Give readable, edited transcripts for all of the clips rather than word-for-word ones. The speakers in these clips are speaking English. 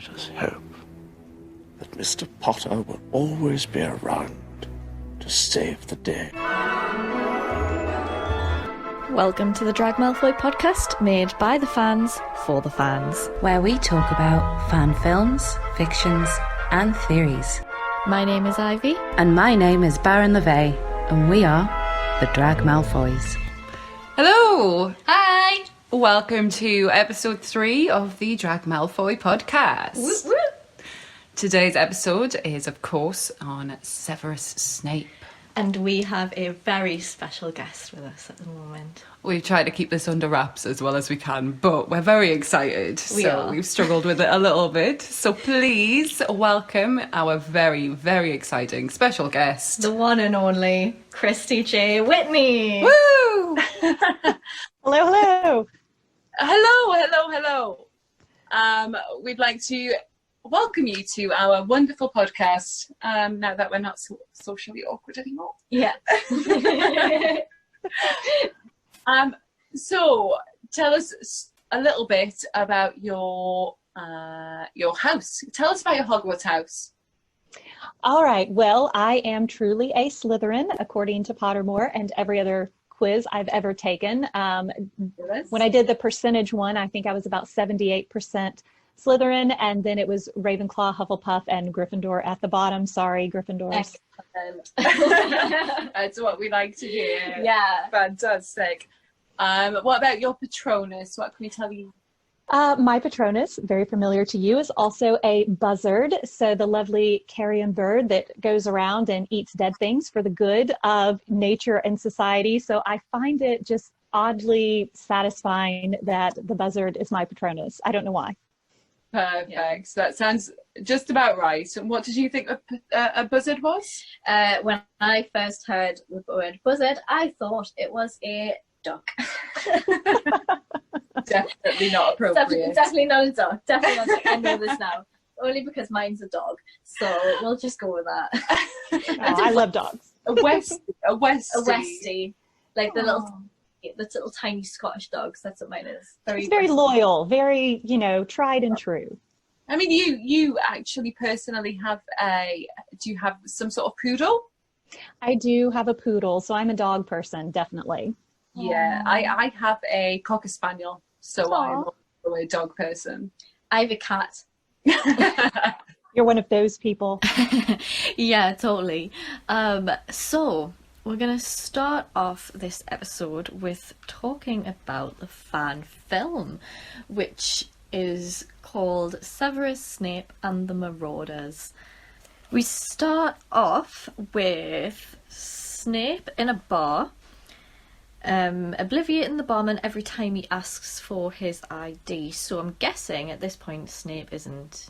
Let us hope that Mr. Potter will always be around to save the day. Welcome to the Drag Malfoy podcast, made by the fans for the fans, where we talk about fan films, fictions, and theories. My name is Ivy. And my name is Baron LeVay, and we are the Drag Malfoys. Hello! Hi! Welcome to episode 3 of the Drag Malfoy podcast. Whoop, whoop. Today's episode is, of course, on Severus Snape. And we have a very special guest with us at the moment. We've tried to keep this under wraps as well as we can, but we're very excited. We've struggled with it a little bit. So please welcome our very, very exciting special guest. The one and only Christi J Whitney. Woo! Hello, hello. Hello. We'd like to welcome you to our wonderful podcast, now that we're not socially awkward anymore. Yeah. So tell us a little bit about your house. Tell us about your Hogwarts house. All right. Well, I am truly a Slytherin, according to Pottermore and every other quiz I've ever taken. When I did the percentage one, I think I was about 78% Slytherin, and then it was Ravenclaw, Hufflepuff, and Gryffindor at the bottom. Sorry, Gryffindors. That's what we like to hear. Yeah. Fantastic. What about your Patronus? What can we tell you? My Patronus, very familiar to you, is also a buzzard. So the lovely carrion bird that goes around and eats dead things for the good of nature and society. So I find it just oddly satisfying that the buzzard is my Patronus. I don't know why. Perfect. Yeah. That sounds just about right. And what did you think a buzzard was? When I first heard the word buzzard, I thought it was a duck. Definitely not appropriate. Definitely not a duck. Definitely not a duck. I know this now. Only because mine's a dog. So we'll just go with that. I love dogs. A Westie. A Westie. Like the little tiny Scottish dogs. That's what mine is. It's very loyal, very, tried and true. I mean, you actually personally do you have some sort of poodle? I do have a poodle, so I'm a dog person, definitely. Yeah, I have a Cocker Spaniel, so I'm also a dog person. I have a cat. You're one of those people. Yeah, totally. So we're going to start off this episode with talking about the fan film, which is called Severus Snape and the Marauders. We start off with Snape in a bar, obliviating the barman every time he asks for his ID. So I'm guessing at this point Snape isn't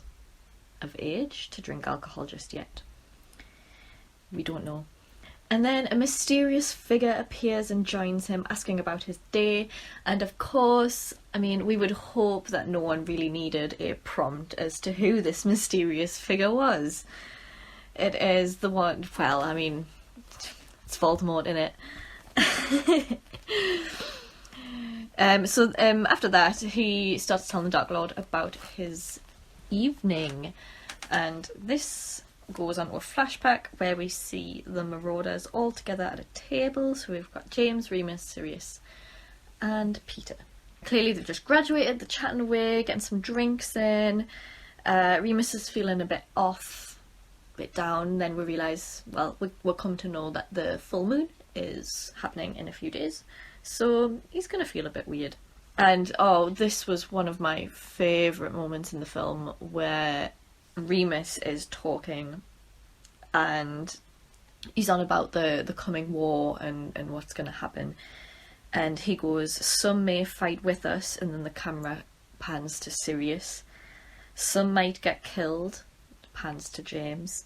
of age to drink alcohol just yet. We don't know. And then a mysterious figure appears and joins him, asking about his day. And of course, I mean, we would hope that no one really needed a prompt as to who this mysterious figure was. It is the one, well, I mean, it's Voldemort, innit? So after that, he starts telling the Dark Lord about his evening. And this goes on to a flashback where we see the Marauders all together at a table. So we've got James, Remus, Sirius and Peter. Clearly they've just graduated, they're chatting away, getting some drinks in. Remus is feeling a bit off, a bit down. Then we realise, well, we'll come to know that the full moon is happening in a few days. So he's going to feel a bit weird. And this was one of my favourite moments in the film where Remus is talking and he's on about the coming war and what's going to happen, and he goes, some may fight with us, and then the camera pans to Sirius. Some might get killed, pans to James.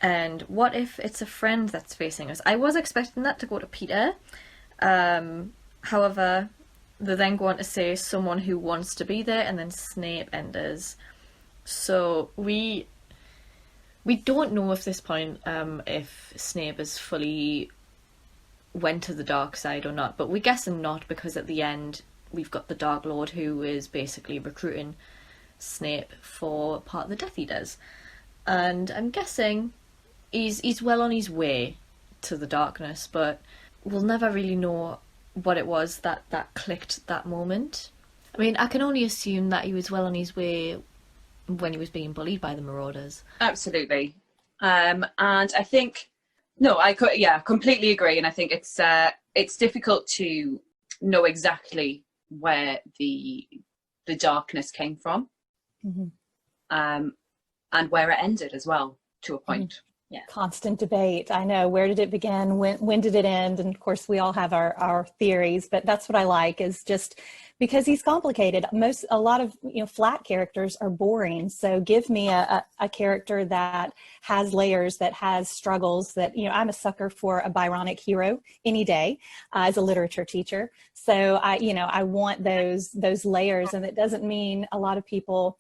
And what if it's a friend that's facing us? I was expecting that to go to Peter. However, they then go on to say someone who wants to be there, and then Snape enters. So we don't know at this point if Snape is fully went to the dark side or not, but we're guessing not, because at the end we've got the Dark Lord who is basically recruiting Snape for part of the death he does. And I'm guessing he's well on his way to the darkness, but we'll never really know what it was that clicked that moment. I mean, I can only assume that he was well on his way when he was being bullied by the Marauders. Absolutely. And I think, no, completely agree. And I think it's difficult to know exactly where the darkness came from, and where it ended as well, to a point. Yeah. Constant debate. I know. Where did it begin? When did it end? And of course, we all have our theories, but that's what I like, is just because he's complicated. A lot of flat characters are boring. So give me a character that has layers, that has struggles. That I'm a sucker for a Byronic hero any day as a literature teacher. So I want those layers, and it doesn't mean a lot of people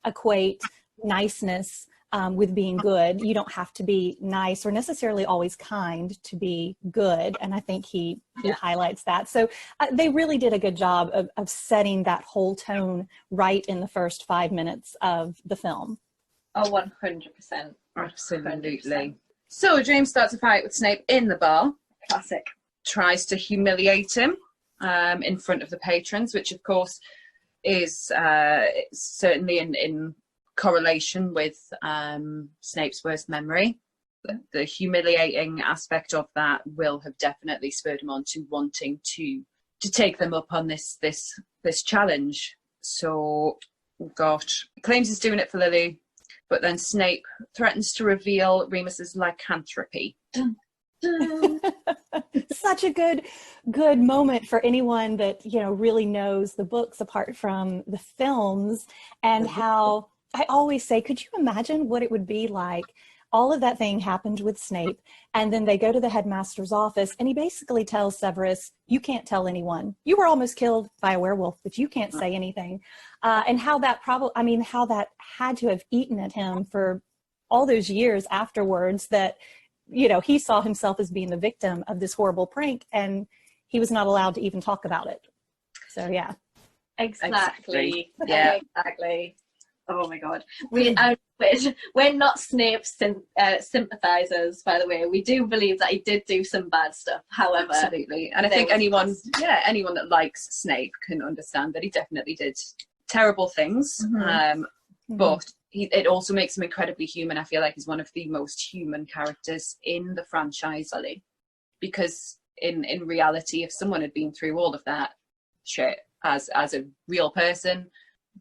equate niceness with being good. You don't have to be nice or necessarily always kind to be good. And I think he highlights that. So they really did a good job of setting that whole tone right in the first 5 minutes of the film. Oh, 100%. Absolutely. 100%. So James starts a fight with Snape in the bar. Classic. Tries to humiliate him in front of the patrons, which of course is certainly in correlation with Snape's worst memory. The humiliating aspect of that will have definitely spurred him on to wanting to take them up on this challenge. So claims he's doing it for Lily, but then Snape threatens to reveal Remus's lycanthropy. Dun, dun. Such a good moment for anyone that really knows the books apart from the films, and how I always say, could you imagine what it would be like? All of that thing happened with Snape, and then they go to the headmaster's office, and he basically tells Severus, you can't tell anyone. You were almost killed by a werewolf, but you can't say anything. And how that how that had to have eaten at him for all those years afterwards, that, he saw himself as being the victim of this horrible prank, and he was not allowed to even talk about it. So, yeah. Exactly. Yeah. Exactly. Oh my God. We're not Snape sympathizers, by the way. We do believe that he did do some bad stuff. However, absolutely. And I think anyone that likes Snape can understand that he definitely did terrible things. But it also makes him incredibly human. I feel like he's one of the most human characters in the franchise, because in reality, if someone had been through all of that shit as a real person,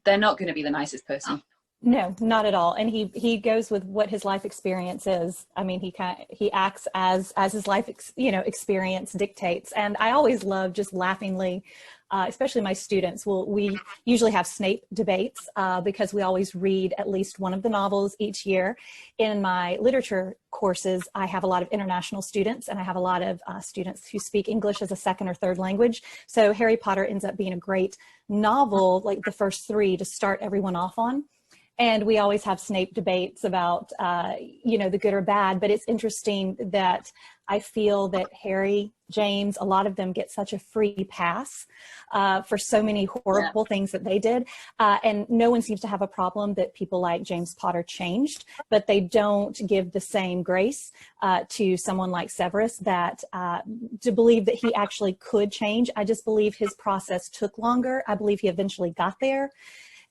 they're not going to be the nicest person. No, not at all. And he goes with what his life experience is. I mean, he acts as his life experience dictates. And I always love, just laughingly, especially my students, we usually have Snape debates because we always read at least one of the novels each year. In my literature courses, I have a lot of international students, and I have a lot of students who speak English as a second or third language. So Harry Potter ends up being a great novel, like the first 3 to start everyone off on. And we always have Snape debates about, the good or bad. But it's interesting that I feel that Harry, James, a lot of them get such a free pass for so many horrible things that they did. And no one seems to have a problem that people like James Potter changed, but they don't give the same grace to someone like Severus, that to believe that he actually could change. I just believe his process took longer. I believe he eventually got there.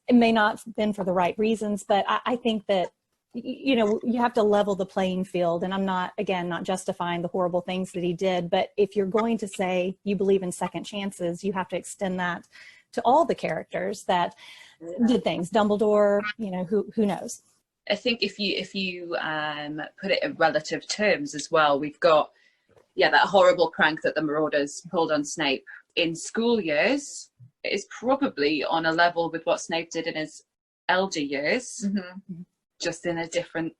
It may not have been for the right reasons, but I think that, you have to level the playing field. And I'm not justifying the horrible things that he did, but if you're going to say you believe in second chances, you have to extend that to all the characters that did things. Dumbledore, who knows? I think if you put it in relative terms as well, we've got, that horrible prank that the Marauders pulled on Snape in school years is probably on a level with what Snape did in his elder years, just in a different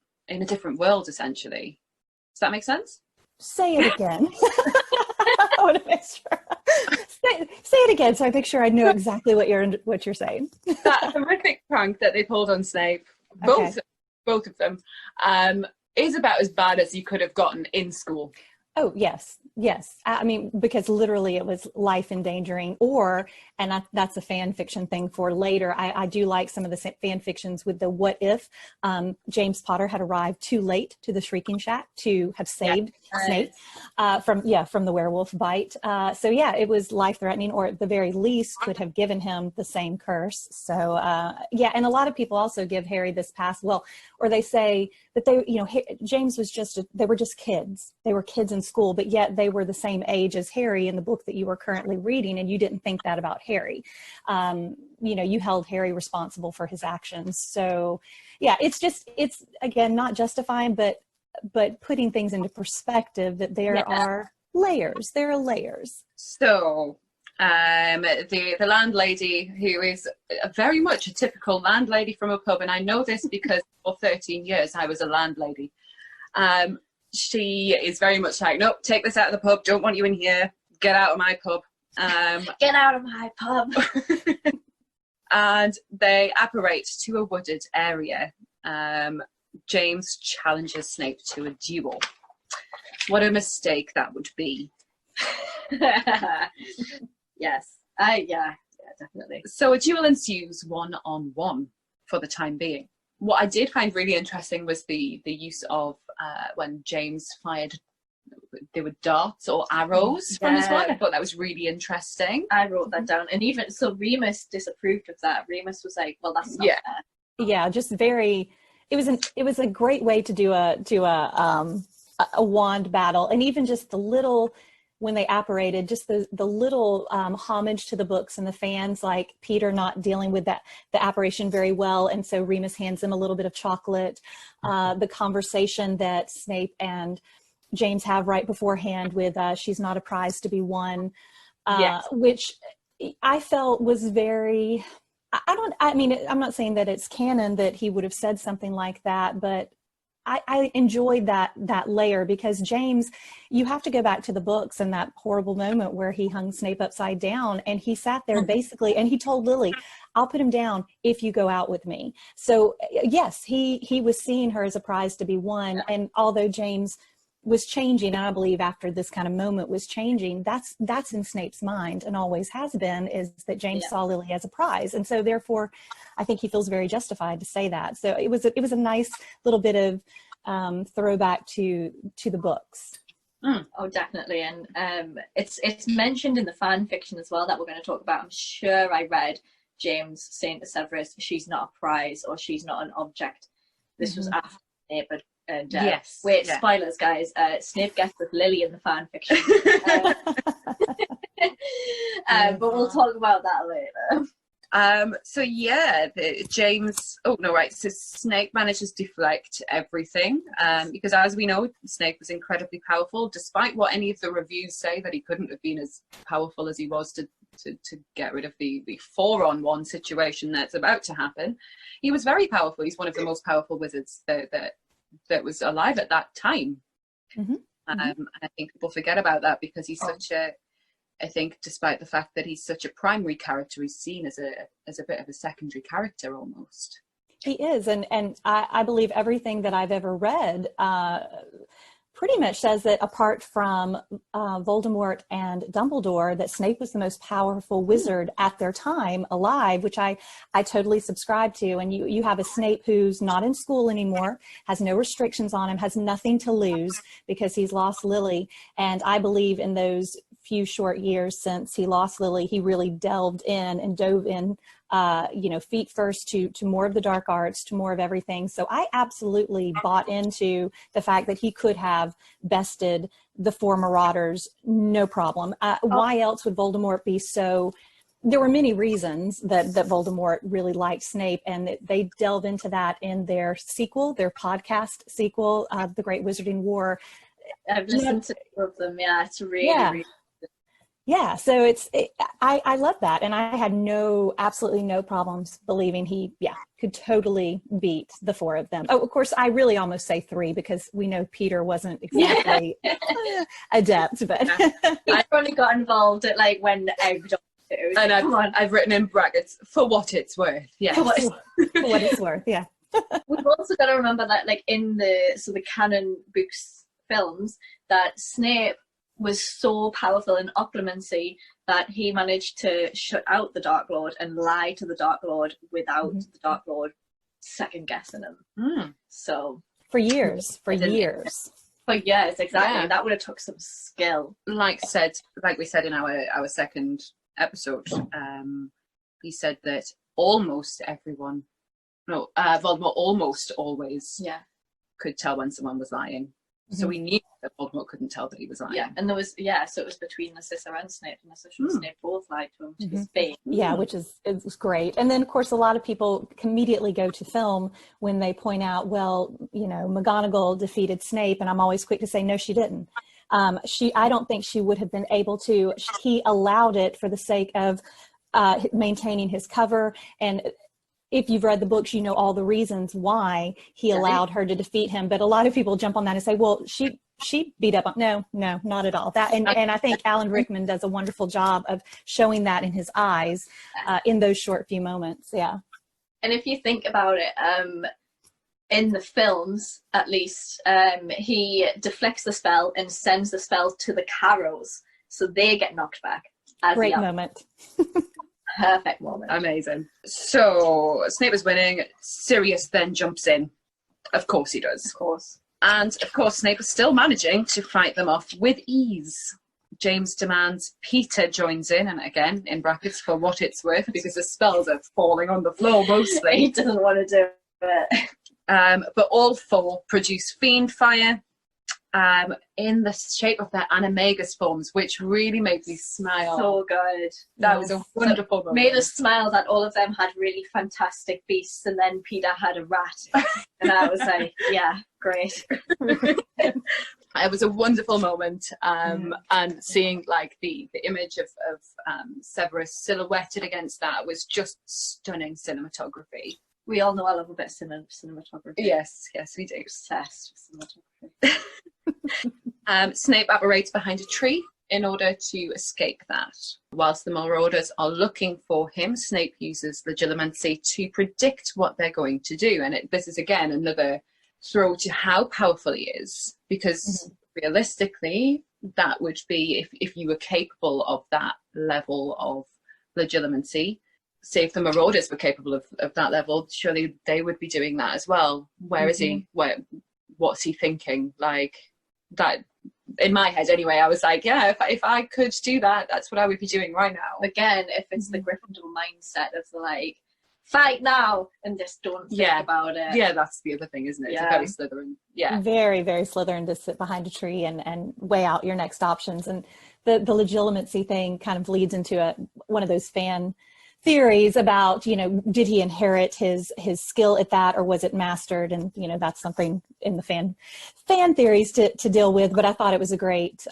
world, essentially. Does that make sense? Say it again. I want to make sure. Say it again, so I make sure I know exactly what you're saying. That horrific prank that they pulled on Snape, both of them, is about as bad as you could have gotten in school. Oh, yes. Yes. I mean, because literally it was life endangering, and that's a fan fiction thing for later. I do like some of the fan fictions with the what if James Potter had arrived too late to the Shrieking Shack to have saved Snape from the werewolf bite. So yeah, it was life threatening, or at the very least could have given him the same curse. So yeah, and a lot of people also give Harry this pass. Well, or they say that James was they were just kids. They were kids in school, but yet they were the same age as Harry in the book that you were currently reading, and you didn't think that about Harry. You held Harry responsible for his actions. So yeah, it's again, not justifying, but putting things into perspective, that there are layers. There are layers. So the landlady, who is very much a typical landlady from a pub, and I know this because for 13 years I was a landlady. She is very much like, nope, take this out of the pub, don't want you in here, get out of my pub. Get out of my pub. And they apparate to a wooded area. James challenges Snape to a duel. What a mistake that would be. Yes. Yeah, definitely. So a duel ensues 1-on-1 for the time being. What I did find really interesting was the use of when James fired, there were darts or arrows from his one. I thought that was really interesting. I wrote that down, and even so, Remus disapproved of that. Remus was like, "Well, that's not fair." Yeah, just very. It was a great way to do a wand battle, and even just the little. When they apparated, just the little homage to the books and the fans, like Peter not dealing with the apparition very well, and so Remus hands him a little bit of chocolate. The conversation that Snape and James have right beforehand with she's not a prize to be won, which I felt was very. I'm not saying that it's canon that he would have said something like that, but I enjoyed that layer, because James, you have to go back to the books and that horrible moment where he hung Snape upside down, and he sat there basically, and he told Lily, I'll put him down if you go out with me. So yes, he was seeing her as a prize to be won. And although James was changing, and I believe after this kind of moment was changing, that's in Snape's mind, and always has been, is that James saw Lily as a prize. And so therefore I think he feels very justified to say that. So it was a nice little bit of throwback to the books. Oh, definitely. And it's mentioned in the fan fiction as well that we're going to talk about. I'm sure I read James saying to Severus, she's not a prize, or she's not an object. This was after Snape and spoilers, guys. Snape gets with Lily in the fan fiction. But we'll talk about that later. So Snape manages to deflect everything, because as we know, Snape was incredibly powerful, despite what any of the reviews say, that he couldn't have been as powerful as he was to get rid of the 4-on-1 situation that's about to happen. He was very powerful. He's one of the most powerful wizards that was alive at that time. And I think people forget about that, because he's I think despite the fact that he's such a primary character, he's seen as a bit of a secondary character almost. He is, and I believe everything that I've ever read pretty much says that apart from Voldemort and Dumbledore, that Snape was the most powerful wizard at their time alive, which I totally subscribe to. And you have a Snape who's not in school anymore, has no restrictions on him, has nothing to lose because he's lost Lily. And I believe in those few short years since he lost Lily, he really delved in and dove in, feet first to more of the dark arts, to more of everything. So I absolutely bought into the fact that he could have bested the 4 Marauders, no problem. Why else would Voldemort be so? There were many reasons that Voldemort really liked Snape, and they delve into that in their sequel, their podcast sequel, The Great Wizarding War. I've listened to all of them. Yeah, it's really Yeah, so I love that, and I had absolutely no problems believing he could totally beat the 4 of them. Oh, of course, I really almost say 3, because we know Peter wasn't exactly adept, but I only got involved at when egged on. And I've written in brackets, for what it's worth. Yeah, for what it's worth. Yeah. We've also got to remember that, in the canon books films that Snape was so powerful in occlumency that he managed to shut out the Dark Lord and lie to the Dark Lord without the Dark Lord second guessing him. So for years. For years, exactly. Yeah. That would have took some skill. Like we said in our second episode, he said that almost everyone, Voldemort almost always could tell when someone was lying. So we knew that Voldemort couldn't tell that he was lying. Yeah, and there was so it was between Narcissa and Snape, and Narcissa and Snape both lied to him, which was big. Yeah, which is great. And then, of course, a lot of people immediately go to film when they point out, well, McGonagall defeated Snape, and I'm always quick to say, no, she didn't. I don't think she would have been able to. He allowed it for the sake of maintaining his cover. And if you've read the books, you know all the reasons why he allowed her to defeat him. But a lot of people jump on that and say, well, she beat up on, no, not at all. That and I think Alan Rickman does a wonderful job of showing that in his eyes in those short few moments. Yeah. And if you think about it, in the films, at least, he deflects the spell and sends the spell to the Carrows, so they get knocked back. Great moment. Perfect moment. Amazing. So Snape is winning. Sirius then jumps in. Of course he does. Of course. And of course Snape is still managing to fight them off with ease. James demands Peter joins in, and again in brackets for what it's worth, because the spells are falling on the floor mostly. He doesn't want to do it. But all four produce fiend fire in the shape of their animagus forms, which really made me smile. So good. That was a wonderful moment. Made us smile that all of them had really fantastic beasts, and then Peter had a rat. And I was like, yeah, great. It was a wonderful moment, and seeing like the image of Severus silhouetted against that was just stunning cinematography. We all know I love a bit of cinematography. Yes, we do. Obsessed with cinematography. Snape apparates behind a tree in order to escape that. Whilst the Marauders are looking for him, Snape uses legilimency to predict what they're going to do. And this is, again, another throw to how powerful he is. Because realistically, that would be, if you were capable of that level of legilimency, say if the Marauders were capable of that level, surely they would be doing that as well. Where is he? What's he thinking? Like, that, in my head anyway, I was like, yeah, if I could do that, that's what I would be doing right now. Again, if it's the Gryffindor mindset of the, like, fight now and just don't think about it. Yeah, that's the other thing, isn't it? Yeah. It's very Slytherin. Yeah. Very, very Slytherin to sit behind a tree and weigh out your next options. And the legilimency thing kind of leads into one of those fan theories about, did he inherit his skill at that, or was it mastered? And, that's something in the fan theories to deal with. But I thought it was a great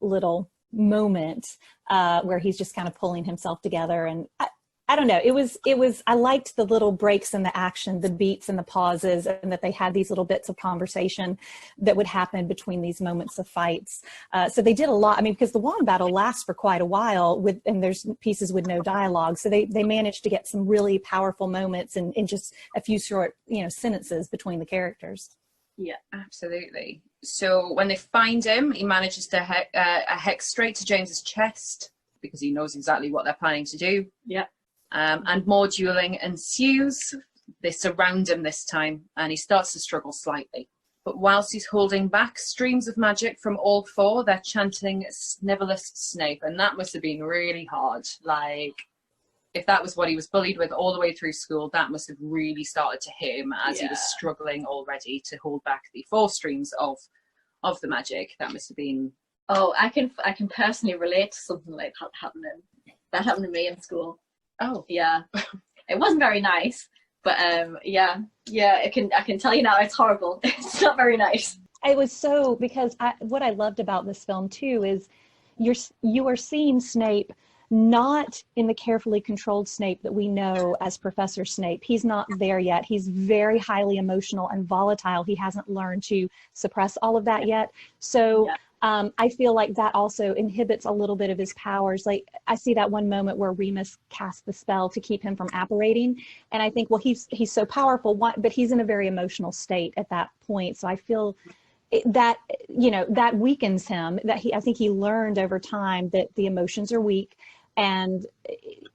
little moment where he's just kind of pulling himself together. And I don't know, I liked the little breaks in the action, the beats and the pauses, and that they had these little bits of conversation that would happen between these moments of fights. So they did a lot. I mean, because the wand battle lasts for quite a while and there's pieces with no dialogue. So they managed to get some really powerful moments in just a few short, sentences between the characters. Yeah, absolutely. So when they find him, he manages to hex straight to James's chest because he knows exactly what they're planning to do. Yeah. And more dueling ensues. They surround him this time, and he starts to struggle slightly. But whilst he's holding back streams of magic from all four, they're chanting Snivelous Snape, and that must have been really hard. Like, if that was what he was bullied with all the way through school, that must have really started to hit him as he was struggling already to hold back the four streams of the magic. That must have been... Oh, I can personally relate to something like that happening. That happened to me in school. Oh yeah, it wasn't very nice, but I can tell you now it's horrible. It's not very nice. It was so, because what I loved about this film too is you are seeing Snape not in the carefully controlled Snape that we know as Professor Snape. He's not there yet. He's very highly emotional and volatile. He hasn't learned to suppress all of that yet. So. Yeah. I feel like that also inhibits a little bit of his powers. Like, I see that one moment where Remus casts the spell to keep him from apparating. And I think, well, he's so powerful, but he's in a very emotional state at that point. So I feel that, you know, that weakens him. That I think he learned over time that the emotions are weak. And,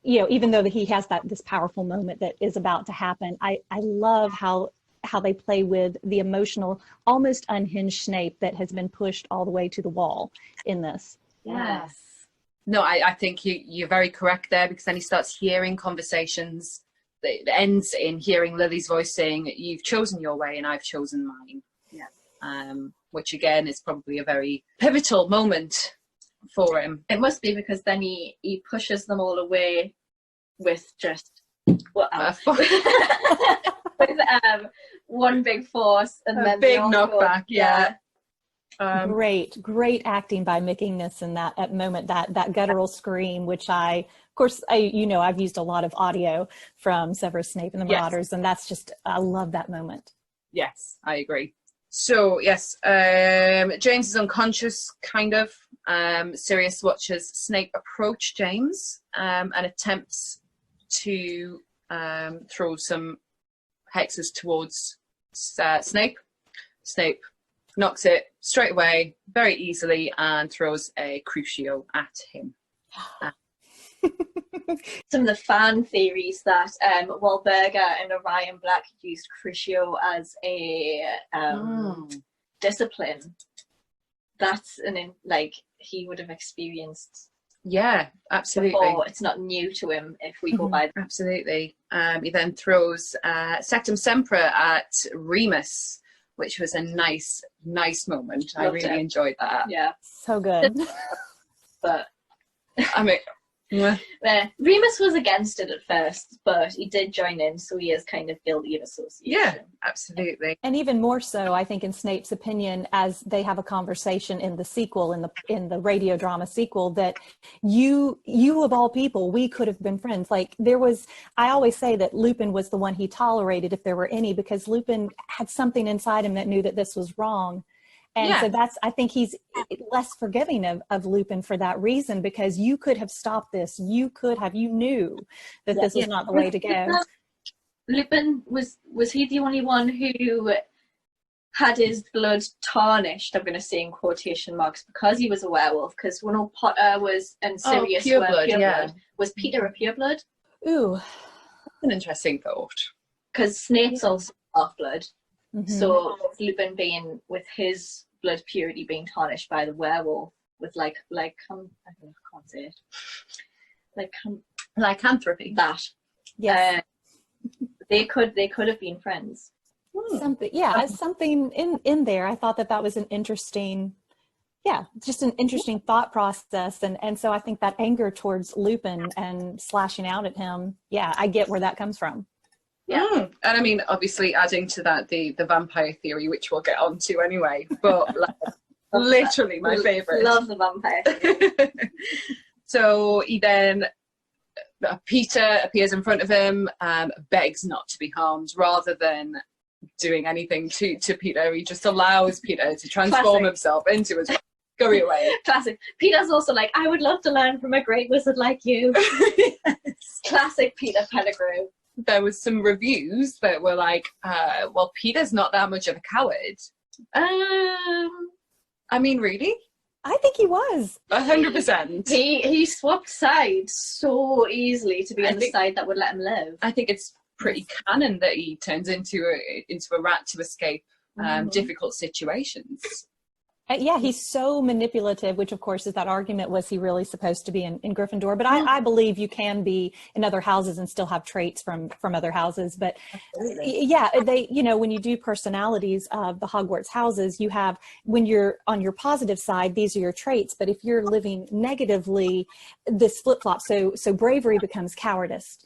you know, even though that he has this powerful moment that is about to happen, I love how they play with the emotional, almost unhinged Snape that has been pushed all the way to the wall in this. Yes. No, I think you're very correct there, because then he starts hearing conversations that ends in hearing Lily's voice saying, "You've chosen your way and I've chosen mine." Yeah. Which again is probably a very pivotal moment for him. It must be, because then he pushes them all away with just with one big force and then big knockback. Yeah. Great acting by Mickey Niss in that moment, that guttural scream, which I've used a lot of audio from Severus Snape and the Marauders, and that's just, I love that moment. Yes, I agree. So yes, James is unconscious, kind of. Sirius watches Snape approach James and attempts to throw some hexes towards Snape. Snape knocks it straight away very easily and throws a Crucio at him. Some of the fan theories that Wahlberger and Orion Black used Crucio as a discipline. That's he would have experienced. Yeah, absolutely. Before. It's not new to him if we go by. Absolutely. He then throws Sectum Sempra at Remus, which was a nice moment. I really enjoyed that. Yeah. So good. But I mean, Remus was against it at first, but he did join in, so he is kind of guilty of association. Yeah, absolutely. And even more so, I think, in Snape's opinion, as they have a conversation in the sequel, in the radio drama sequel, that you of all people, we could have been friends. Like, I always say that Lupin was the one he tolerated, if there were any, because Lupin had something inside him that knew that this was wrong. And so I think he's less forgiving of Lupin for that reason, because you could have stopped this. You knew that this was not the way to go. Lupin, was he the only one who had his blood tarnished, I'm going to say in quotation marks, because he was a werewolf? Because when Potter and Sirius were pureblood, was Peter a pureblood? Ooh. That's an interesting thought. Because Snape's also half-blood. Mm-hmm. So Lupin being with his blood purity being tarnished by the werewolf with I can't say it. Lycanthropy. That. Yes. They could have been friends. Something in there. I thought that was an interesting, just an interesting thought process. And so I think that anger towards Lupin and slashing out at him, I get where that comes from. Yeah, and I mean, obviously, adding to that the vampire theory, which we'll get onto anyway. But literally, my favorite. Love the vampire theory. So he then Peter appears in front of him, begs not to be harmed, rather than doing anything to Peter. He just allows Peter to transform himself into his scurry away. Classic. Peter's also like, I would love to learn from a great wizard like you. Yes. Classic Peter Pettigrew. There was some reviews that were like, well, Peter's not that much of a coward. I mean, really? I think he was. 100%. He swapped sides so easily to be on the side that would let him live. I think it's pretty canon that he turns into a rat to escape difficult situations. He's so manipulative, which of course is that argument, was he really supposed to be in Gryffindor? But I believe you can be in other houses and still have traits from other houses. But they, when you do personalities of the Hogwarts houses, you have, when you're on your positive side, these are your traits. But if you're living negatively, this flip-flop. So bravery becomes cowardice.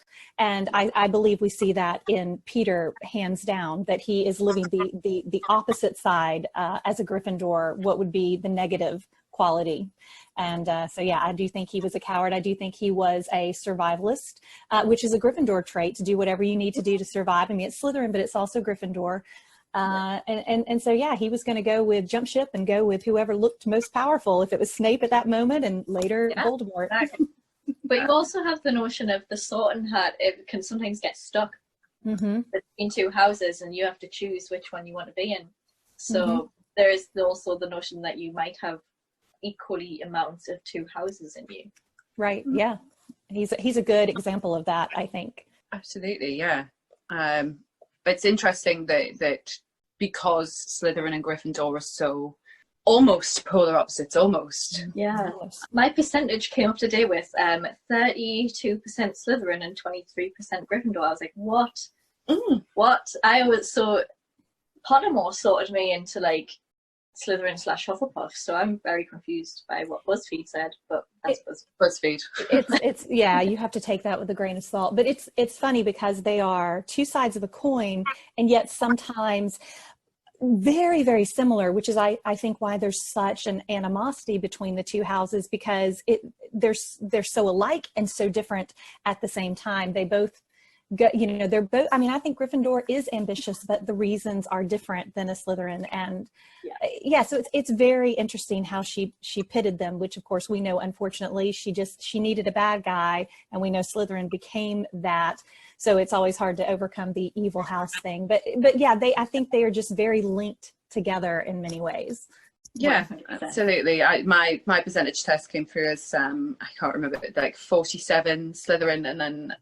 And I believe we see that in Peter, hands down, that he is living the opposite side as a Gryffindor, what would be the negative quality. And I do think he was a coward. I do think he was a survivalist, which is a Gryffindor trait, to do whatever you need to do to survive. I mean, it's Slytherin, but it's also Gryffindor. He was going to go with jump ship and go with whoever looked most powerful, if it was Snape at that moment and later Voldemort. Exactly. But you also have the notion of the sorting hat. It can sometimes get stuck between two houses, and you have to choose which one you want to be in. So there is also the notion that you might have equally amounts of two houses in you. Right. Yeah. He's a good example of that, I think. Absolutely, yeah. But it's interesting that because Slytherin and Gryffindor are so almost polar opposites, almost. Yeah. My percentage came up today with 32% Slytherin and 23% Gryffindor. I was like, what? What? So Pottermore sorted me into like Slytherin / Hufflepuff, so I'm very confused by what BuzzFeed said, but that's BuzzFeed. It's yeah, you have to take that with a grain of salt. But it's funny because they are two sides of a coin, and yet sometimes very, very similar, which is I think why there's such an animosity between the two houses, because they're so alike and so different at the same time. They both they're both, I mean, I think Gryffindor is ambitious, but the reasons are different than a Slytherin. And so it's very interesting how she pitted them, which of course we know, unfortunately, she needed a bad guy, and we know Slytherin became that. So it's always hard to overcome the evil house thing. But yeah, I think they are just very linked together in many ways. Yeah, absolutely. My percentage test came through as I can't remember, like 47 Slytherin and then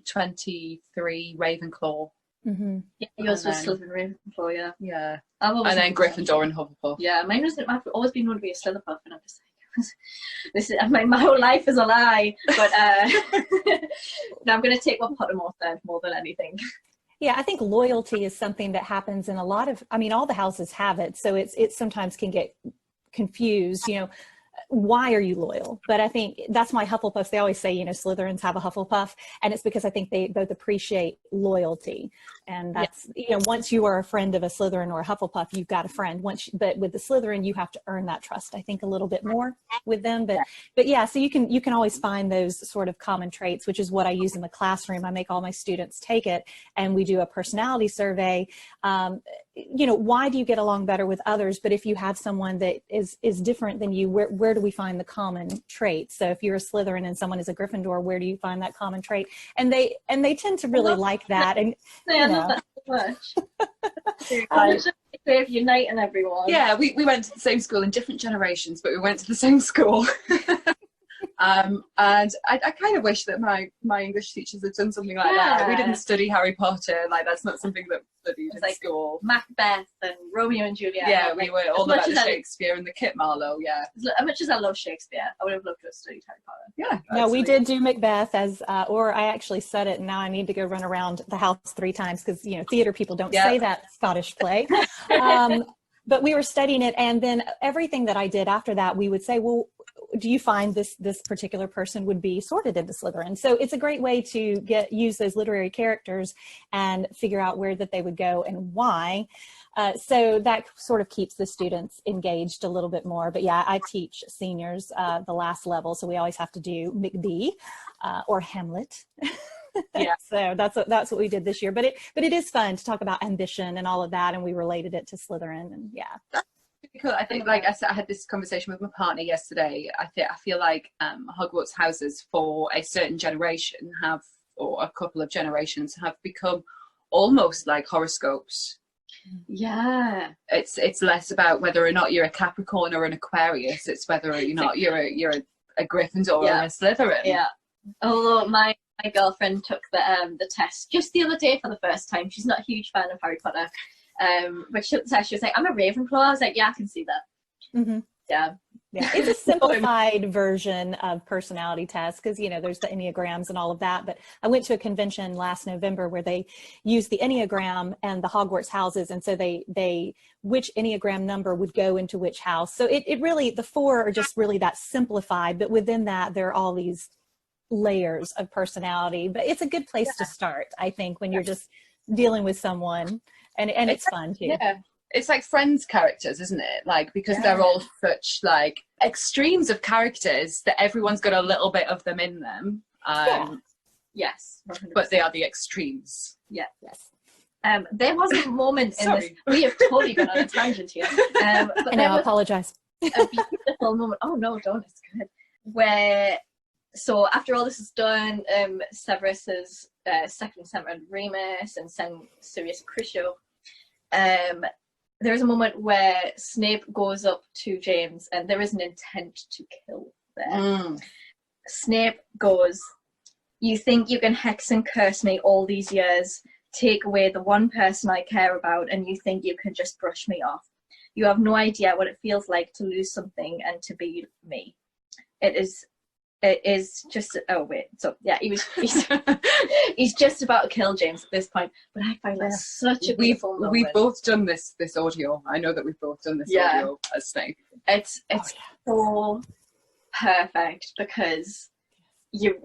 23 Ravenclaw. Mm-hmm. Yeah, yours was Slytherin, Ravenclaw. Yeah. And then Gryffindor and Hufflepuff. Yeah, mine wasn't. I've always been known to be a Slytherpuff, and I'm just like, this is my whole life is a lie. But now I'm going to take what Pottermore said more than anything. Yeah, I think loyalty is something that happens in a lot of, I mean, all the houses have it. So it sometimes can get confused, why are you loyal? But I think that's why Hufflepuffs, they always say, Slytherins have a Hufflepuff, and it's because I think they both appreciate loyalty. And that's, once you are a friend of a Slytherin or a Hufflepuff, you've got a friend. But with the Slytherin, you have to earn that trust, I think, a little bit more with them. But yeah, so you can always find those sort of common traits, which is what I use in the classroom. I make all my students take it, and we do a personality survey. Why do you get along better with others? But if you have someone that is different than you, where do we find the common traits? So if you're a Slytherin and someone is a Gryffindor, where do you find that common trait? And they tend to really like that. And I love that so much. Way of uniting everyone. Yeah, we went to the same school in different generations, but we went to the same school. And I kind of wish that my English teachers had done something like that. We didn't study Harry Potter. Like, that's not something that we studied in school. Macbeth and Romeo and Juliet. Yeah, we were all about the Shakespeare and the Kit Marlowe, As much as I love Shakespeare, I would have loved to have studied Harry Potter. Yeah. No, we did do Macbeth or I actually said it, and now I need to go run around the house 3 times because, theater people don't say that Scottish play. But we were studying it, and then everything that I did after that, we would say, well, do you find this particular person would be sorted into Slytherin? So it's a great way to use those literary characters and figure out where that they would go and why. So that sort of keeps the students engaged a little bit more. But yeah, I teach seniors the last level, so we always have to do McD or Hamlet. Yeah. So that's what we did this year. But it is fun to talk about ambition and all of that, and we related it to Slytherin, and yeah. Cool. I think, like I said, I had this conversation with my partner yesterday. I feel like Hogwarts houses for a certain generation or a couple of generations have become almost like horoscopes. Yeah, it's less about whether or not you're a Capricorn or an Aquarius. It's whether or not you're a Gryffindor or a Slytherin. Yeah. Although my girlfriend took the test just the other day for the first time. She's not a huge fan of Harry Potter. But she was like, I'm a Ravenclaw. I was like, yeah, I can see that. Mm-hmm. Yeah. It's a simplified version of personality tests because, there's the Enneagrams and all of that. But I went to a convention last November where they used the Enneagram and the Hogwarts houses. And so they which Enneagram number would go into which house. So it really, the 4 are just really that simplified. But within that, there are all these layers of personality. But it's a good place to start, I think, when you're just dealing with someone. And it's fun too. Yeah. It's like Friends characters, isn't it? Like, because they're all such like extremes of characters that everyone's got a little bit of them in them. Yes. 100%. But they are the extremes. Yeah. Yes. There was a moment in this. We have totally gone on a tangent here. But I know, I apologize. A beautiful moment. Oh no, don't. It's good. Where, so after all this is done, Severus's second summoned Remus and sent Sirius Crucio. there is a moment where Snape goes up to James and there is an intent to kill there. Snape goes, "You think you can hex and curse me all these years, take away the one person I care about, and you think you can just brush me off. You have no idea what it feels like to lose something and to be me. It is just, oh wait, so yeah, he's just about to kill James at this point, but I find that such a beautiful moment. We've both done this audio. I know that we've both done this audio as Snape. It's so perfect, because you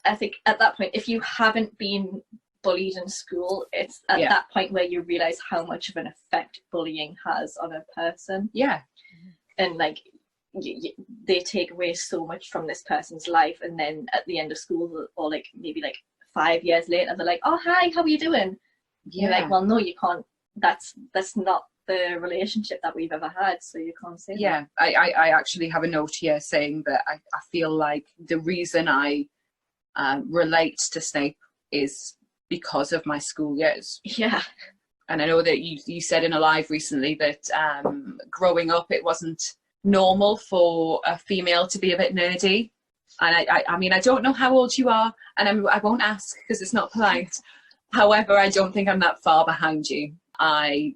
I think at that point, if you haven't been bullied in school, it's at that point where you realize how much of an effect bullying has on a person. And like, they take away so much from this person's life, and then at the end of school, or like maybe like 5 years later, they're like, "Oh, hi, how are you doing?" You're like, "Well, no, you can't, that's not the relationship that we've ever had, so you can't say that." I actually have a note here saying that I feel like the reason I relate to Snape is because of my school years. And I know that you said in a live recently that growing up, it wasn't normal for a female to be a bit nerdy. And I mean, I don't know how old you are, and I won't ask because it's not polite. However, I don't think I'm that far behind you. I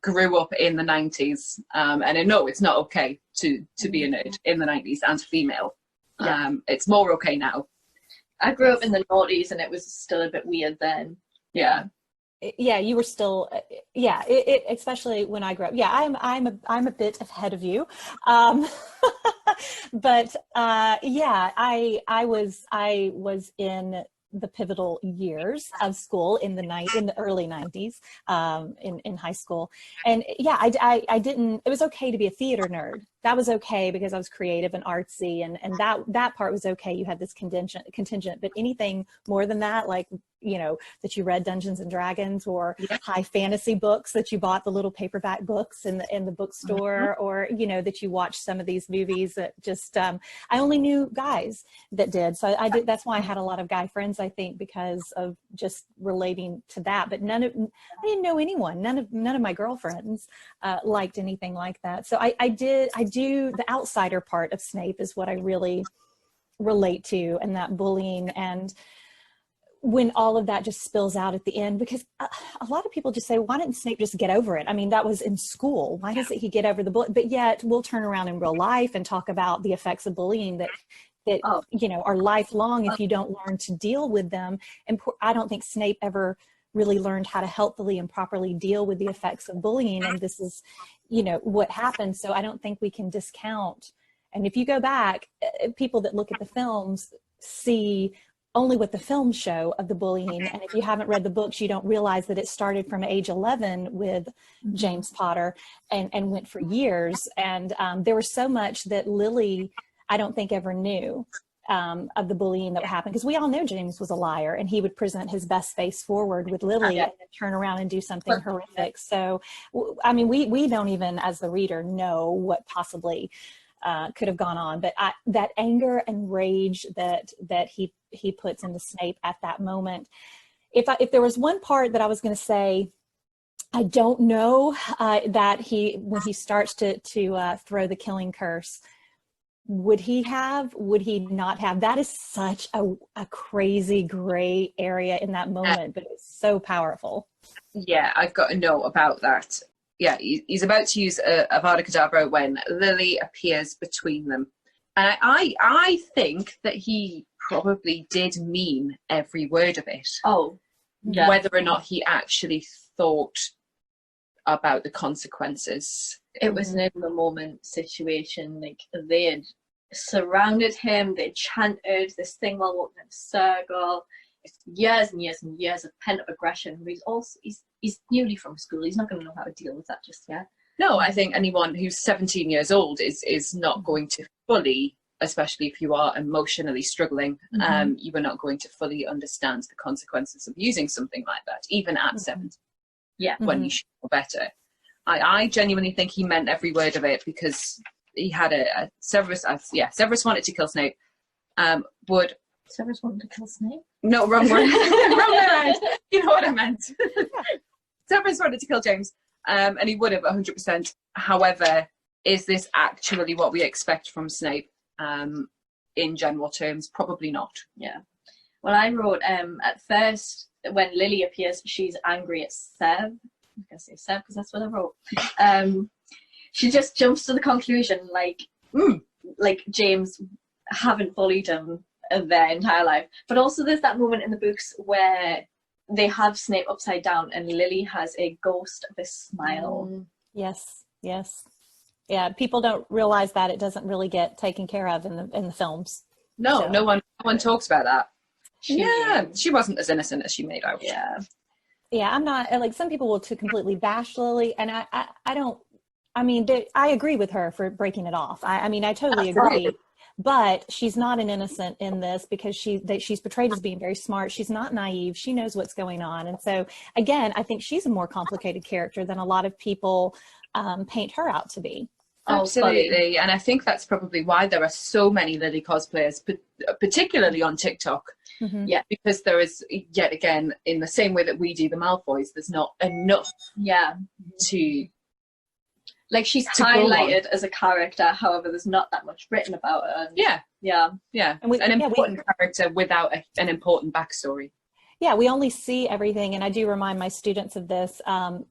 grew up in the 90s, and I know it's not okay to be a nerd in the 90s and female. It's more okay now. I grew up in the 90s, and it was still a bit weird then. You were still, it especially when I grew up. I'm a bit ahead of you, but I was in the pivotal years of school in the early 90s, in high school, and I didn't. It was okay to be a theater nerd. That was okay because I was creative and artsy, and that part was okay. You had this contingent, but anything more than that, like, you know, that you read Dungeons and Dragons or high fantasy books, that you bought the little paperback books in the bookstore, or, you know, that you watched some of these movies that just, I only knew guys that did. So I did, that's why I had a lot of guy friends, I think, because of just relating to that. But I didn't know anyone. None of my girlfriends liked anything like that. So I do the outsider part of Snape is what I really relate to, and that bullying, and when all of that just spills out at the end, because a lot of people just say, why didn't Snape just get over it? I mean, that was in school. Why doesn't he get over the bullying? But yet we'll turn around in real life and talk about the effects of bullying that you know, are lifelong if you don't learn to deal with them. And I don't think Snape ever really learned how to healthily and properly deal with the effects of bullying. And this is, you know, what happened. So I don't think we can discount. And if you go back, people that look at the films see only what the films show of the bullying. And if you haven't read the books, you don't realize that it started from age 11 with James Potter and went for years. And there was so much that Lily, I don't think, ever knew of the bullying that would happen, because we all know James was a liar, and he would present his best face forward with Lily and then turn around and do something horrific. So, I mean, we don't even, as the reader, know what possibly could have gone on. But that anger and rage that he puts into Snape at that moment. If there was one part that I was going to say, I don't know that when he starts to throw the killing curse, would he not have? That is such a crazy gray area in that moment, but it's so powerful. Yeah, I've got a note about that. Yeah, he's about to use Avada Kedavra when Lily appears between them. And I think that he probably did mean every word of it. Oh, yeah. Whether or not he actually thought about the consequences. It was an in the moment situation. Like, they had surrounded him, they chanted this thing while walking in a circle. It's years and years and years of pent-up aggression. He's newly from school. He's not going to know how to deal with that just yet. No, I think anyone who's 17 years old is not going to fully, especially if you are emotionally struggling, you are not going to fully understand the consequences of using something like that, even at 17. Yeah. When you should know better. I genuinely think he meant every word of it, because he had a Severus wanted to kill Snape. Severus wanted to kill Snape? No, wrong word. Wrong word. You know what I meant. Severus wanted to kill James. And he would have 100%. However, is this actually what we expect from Snape? In general terms, probably not. Yeah. Well, I wrote, at first, when Lily appears, she's angry at Sev. I'm going to say Sev because that's what I wrote. She just jumps to the conclusion, like James haven't bullied him their entire life. But also there's that moment in the books where they have Snape upside down and Lily has a ghost of a smile. Yes. Yeah, people don't realize that it doesn't really get taken care of in the films. No, so. no one talks about that. She wasn't as innocent as she made out. Yeah, I'm not, like, some people will completely bash Lily, and I don't, I mean, I agree with her for breaking it off. I mean, I totally agree. But she's not an innocent in this because she's portrayed as being very smart. She's not naive. She knows what's going on. And so, again, I think she's a more complicated character than a lot of people paint her out to be. Absolutely. And I think that's probably why there are so many Lily cosplayers, particularly on TikTok. Mm-hmm. Yeah, because there is, yet again, in the same way that we do the Malfoys, there's not enough to... Like, she's highlighted as a character, however, there's not that much written about her. Yeah. And an important character without an important backstory. Yeah, we only see everything, and I do remind my students of this,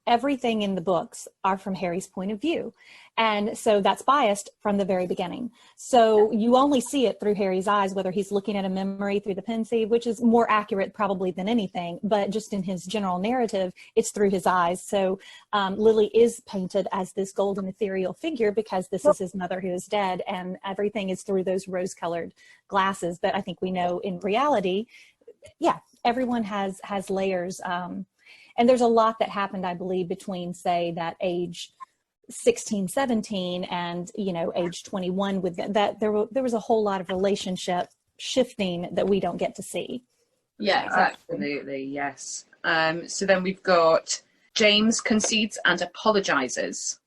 everything in the books are from Harry's point of view. And so that's biased from the very beginning. So you only see it through Harry's eyes, whether he's looking at a memory through the pensieve, which is more accurate probably than anything, but just in his general narrative, it's through his eyes. So Lily is painted as this golden ethereal figure because this is his mother who is dead, and everything is through those rose-colored glasses. But I think we know in reality, everyone has layers. And there's a lot that happened, I believe, between, say, that age 16, 17 and, age 21 with that. There was a whole lot of relationship shifting that we don't get to see. Yeah, exactly. Absolutely, yes. So then we've got James concedes and apologizes.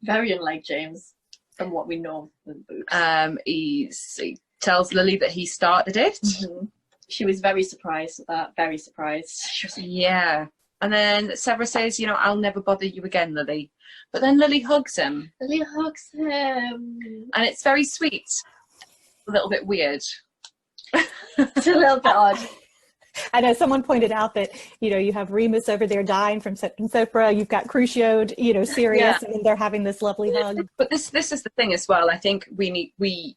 Very unlike James from what we know in the books. He tells Lily that he started it. Mm-hmm. She was very surprised at that, very surprised. Yeah. And then Severus says, I'll never bother you again, Lily. But then Lily hugs him. And it's very sweet. A little bit weird. It's a little bit odd. I know someone pointed out that, you have Remus over there dying from Sepra. You've got Crucio, Sirius, and they're having this lovely hug. But this is the thing as well. I think we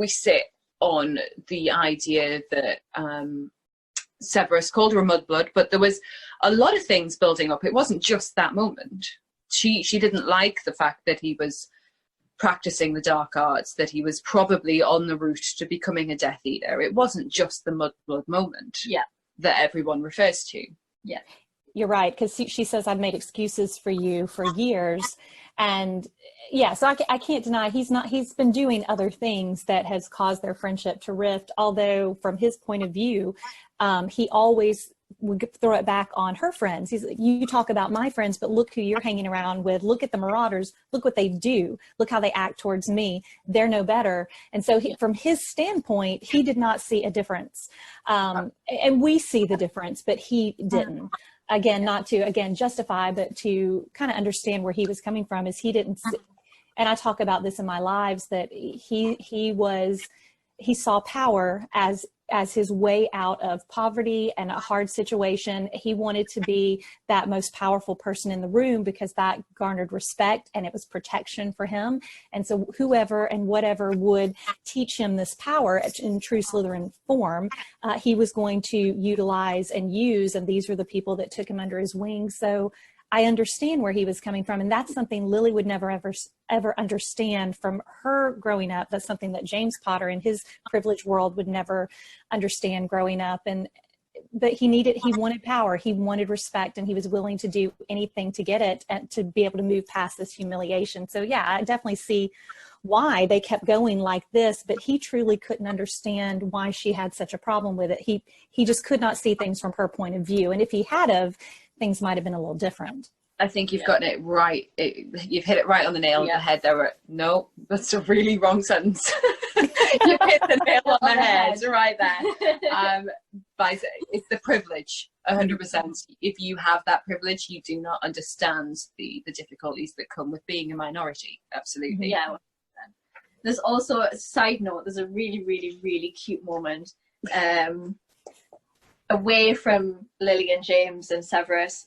sit on the idea that Severus called her a mudblood, but there was a lot of things building up. It wasn't just that moment. She didn't like the fact that he was practicing the dark arts, that he was probably on the route to becoming a Death Eater. It wasn't just the mudblood moment that everyone refers to. Yeah. You're right, because she says, I've made excuses for you for years. And so I can't deny he's been doing other things that has caused their friendship to rift. Although from his point of view, he always would throw it back on her friends. He's like, you talk about my friends, but look who you're hanging around with. Look at the Marauders. Look what they do. Look how they act towards me. They're no better. And so from his standpoint, he did not see a difference. And we see the difference, but he didn't. Again, not to, justify, but to kind of understand where he was coming from is he didn't see, and I talk about this in my lives, that he saw power as his way out of poverty and a hard situation. He wanted to be that most powerful person in the room because that garnered respect and it was protection for him. And so whoever and whatever would teach him this power in true Slytherin form, he was going to utilize and use, and these were the people that took him under his wing. So I understand where he was coming from, and that's something Lily would never ever understand from her growing up. That's something that James Potter in his privileged world would never understand growing up. But he wanted power, he wanted respect, and he was willing to do anything to get it and to be able to move past this humiliation. So yeah, I definitely see why they kept going like this, but he truly couldn't understand why she had such a problem with it. He just could not see things from her point of view. And if he had of, things might have been a little different. I think you've gotten it right. You've hit it right on the nail of the head there. No, that's a really wrong sentence. You hit the nail on the head right there. It's the privilege, 100%. If you have that privilege, you do not understand the difficulties that come with being a minority. Absolutely. Yeah. There's also a side note, there's a really, really, really cute moment away from Lily and James and Severus.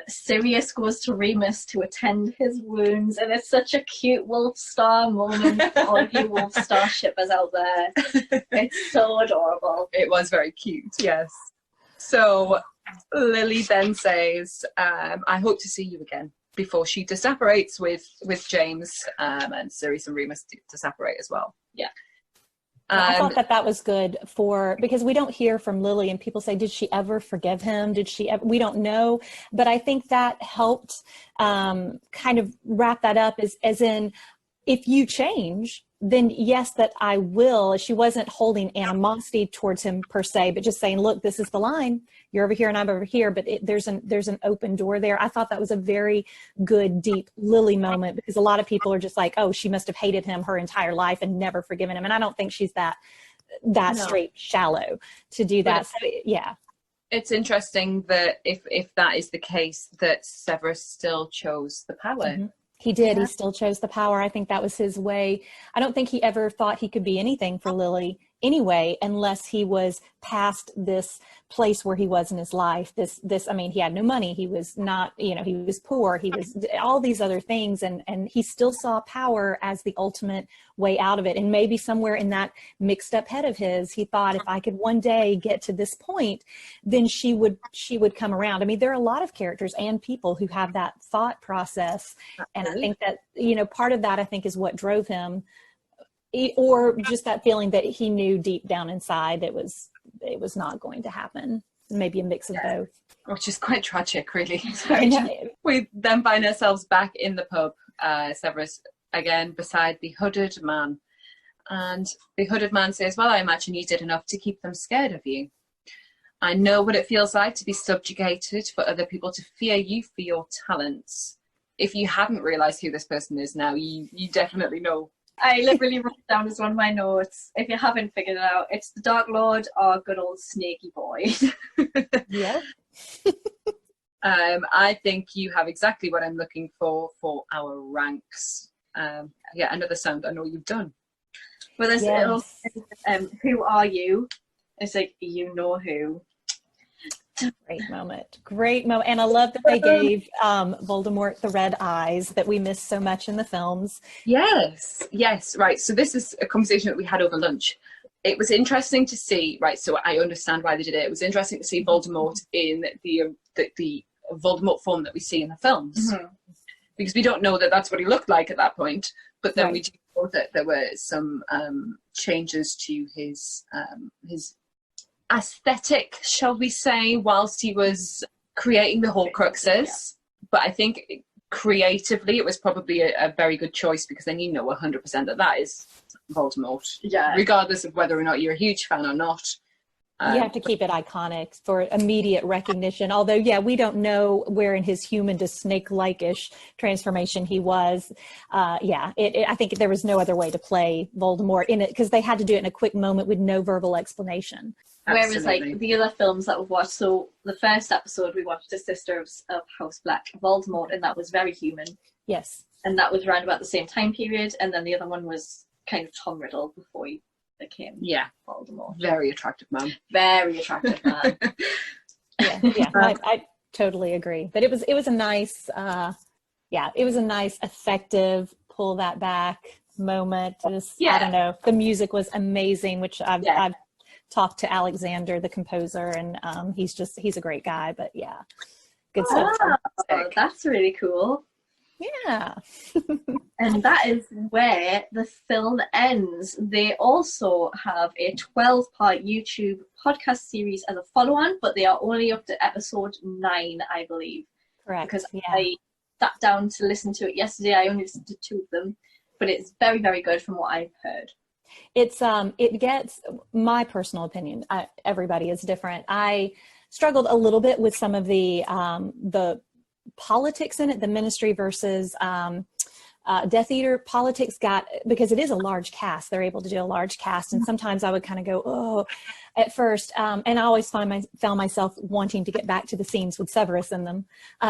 Sirius goes to Remus to attend his wounds, and it's such a cute Wolfstar moment for all of you Wolfstar shippers out there. It's so adorable. It was very cute, yes. So Lily then says, I hope to see you again, before she disapparates with James, and Sirius and Remus disapparate as well. Yeah. I thought that was good because we don't hear from Lily, and people say, did she ever forgive him? Did she ever? We don't know. But I think that helped kind of wrap that up as in, if you change, then yes, that I will. She wasn't holding animosity towards him per se, but just saying, look, this is the line. You're over here and I'm over here, but there's an open door there. I thought that was a very good, deep Lily moment, because a lot of people are just like, oh, she must have hated him her entire life and never forgiven him. And I don't think she's that straight shallow to do that. So, yeah. It's interesting that if that is the case, that Severus still chose the power. Mm-hmm. He did. Yeah. He still chose the power. I think that was his way. I don't think he ever thought he could be anything for Lily anyway, unless he was past this place where he was in his life. I mean, he had no money. He was not, he was poor. He was all these other things. And he still saw power as the ultimate way out of it. And maybe somewhere in that mixed up head of his, he thought, if I could one day get to this point, then she would come around. I mean, there are a lot of characters and people who have that thought process. And I think that, part of that, I think, is what drove him, or just that feeling that he knew deep down inside that it was not going to happen. Maybe a mix of both. Which is quite tragic, really. We then find ourselves back in the pub, Severus again beside the hooded man. And the hooded man says, well, I imagine you did enough to keep them scared of you. I know what it feels like to be subjugated, for other people to fear you for your talents. If you hadn't realised who this person is now, you definitely know. I literally wrote it down as one of my notes. If you haven't figured it out, it's the Dark Lord, our good old snaky boy. Yeah. I think you have exactly what I'm looking for our ranks. Another sound I know you've done. Well, there's little, who are you? It's like, you know who. Great moment. And I love that they gave Voldemort the red eyes that we missed so much in the films. Yes, right. So this is a conversation that we had over lunch. It was interesting to see, right, so I understand why they did it. It was interesting to see Voldemort in the Voldemort form that we see in the films. Mm-hmm. Because we don't know that that's what he looked like at that point. But then we do know that there were some changes to his aesthetic, shall we say, whilst he was creating the Horcruxes. Yeah. But I think creatively it was probably a very good choice, because then 100% that is Voldemort. Yeah. Regardless of whether or not you're a huge fan or not. You have to keep it iconic for immediate recognition. Although, we don't know where in his human to snake-like-ish transformation he was. I think there was no other way to play Voldemort in it, because they had to do it in a quick moment with no verbal explanation. Whereas, like, the other films that we've watched, so the first episode we watched The Sister of House Black, Voldemort, and that was very human. Yes. And that was around about the same time period, and then the other one was kind of Tom Riddle before he became Voldemort. Very attractive man. Very attractive man. I totally agree. But it was a nice, it was a nice, effective, pull that back moment. I don't know. The music was amazing, which I've talked to Alexander, the composer, and he's a great guy. But good stuff. Oh, that's really cool. Yeah. And that is where the film ends. They also have a 12-part YouTube podcast series as a follow-on, but they are only up to episode 9, I believe. Correct. Because I sat down to listen to it yesterday. I only listened to 2 of them, but it's very, very good from what I've heard. It gets, my personal opinion, everybody is different. I struggled a little bit with some of the politics in it, the ministry versus Death Eater politics because it is a large cast, they're able to do a large cast. And sometimes I would kind of go, oh, at first. And I always found myself wanting to get back to the scenes with Severus in them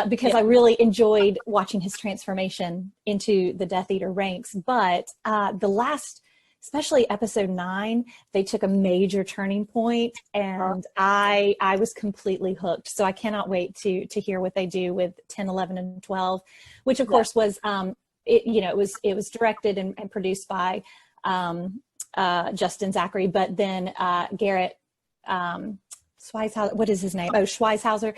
because I really enjoyed watching his transformation into the Death Eater ranks. But the last, especially episode 9, they took a major turning point, and I was completely hooked. So I cannot wait to hear what they do with 10, 11, and 12, which of course was, it was directed and produced by Justin Zachary, but then Garrett Schweizhauser, what is his name? Oh, Schweizhauser.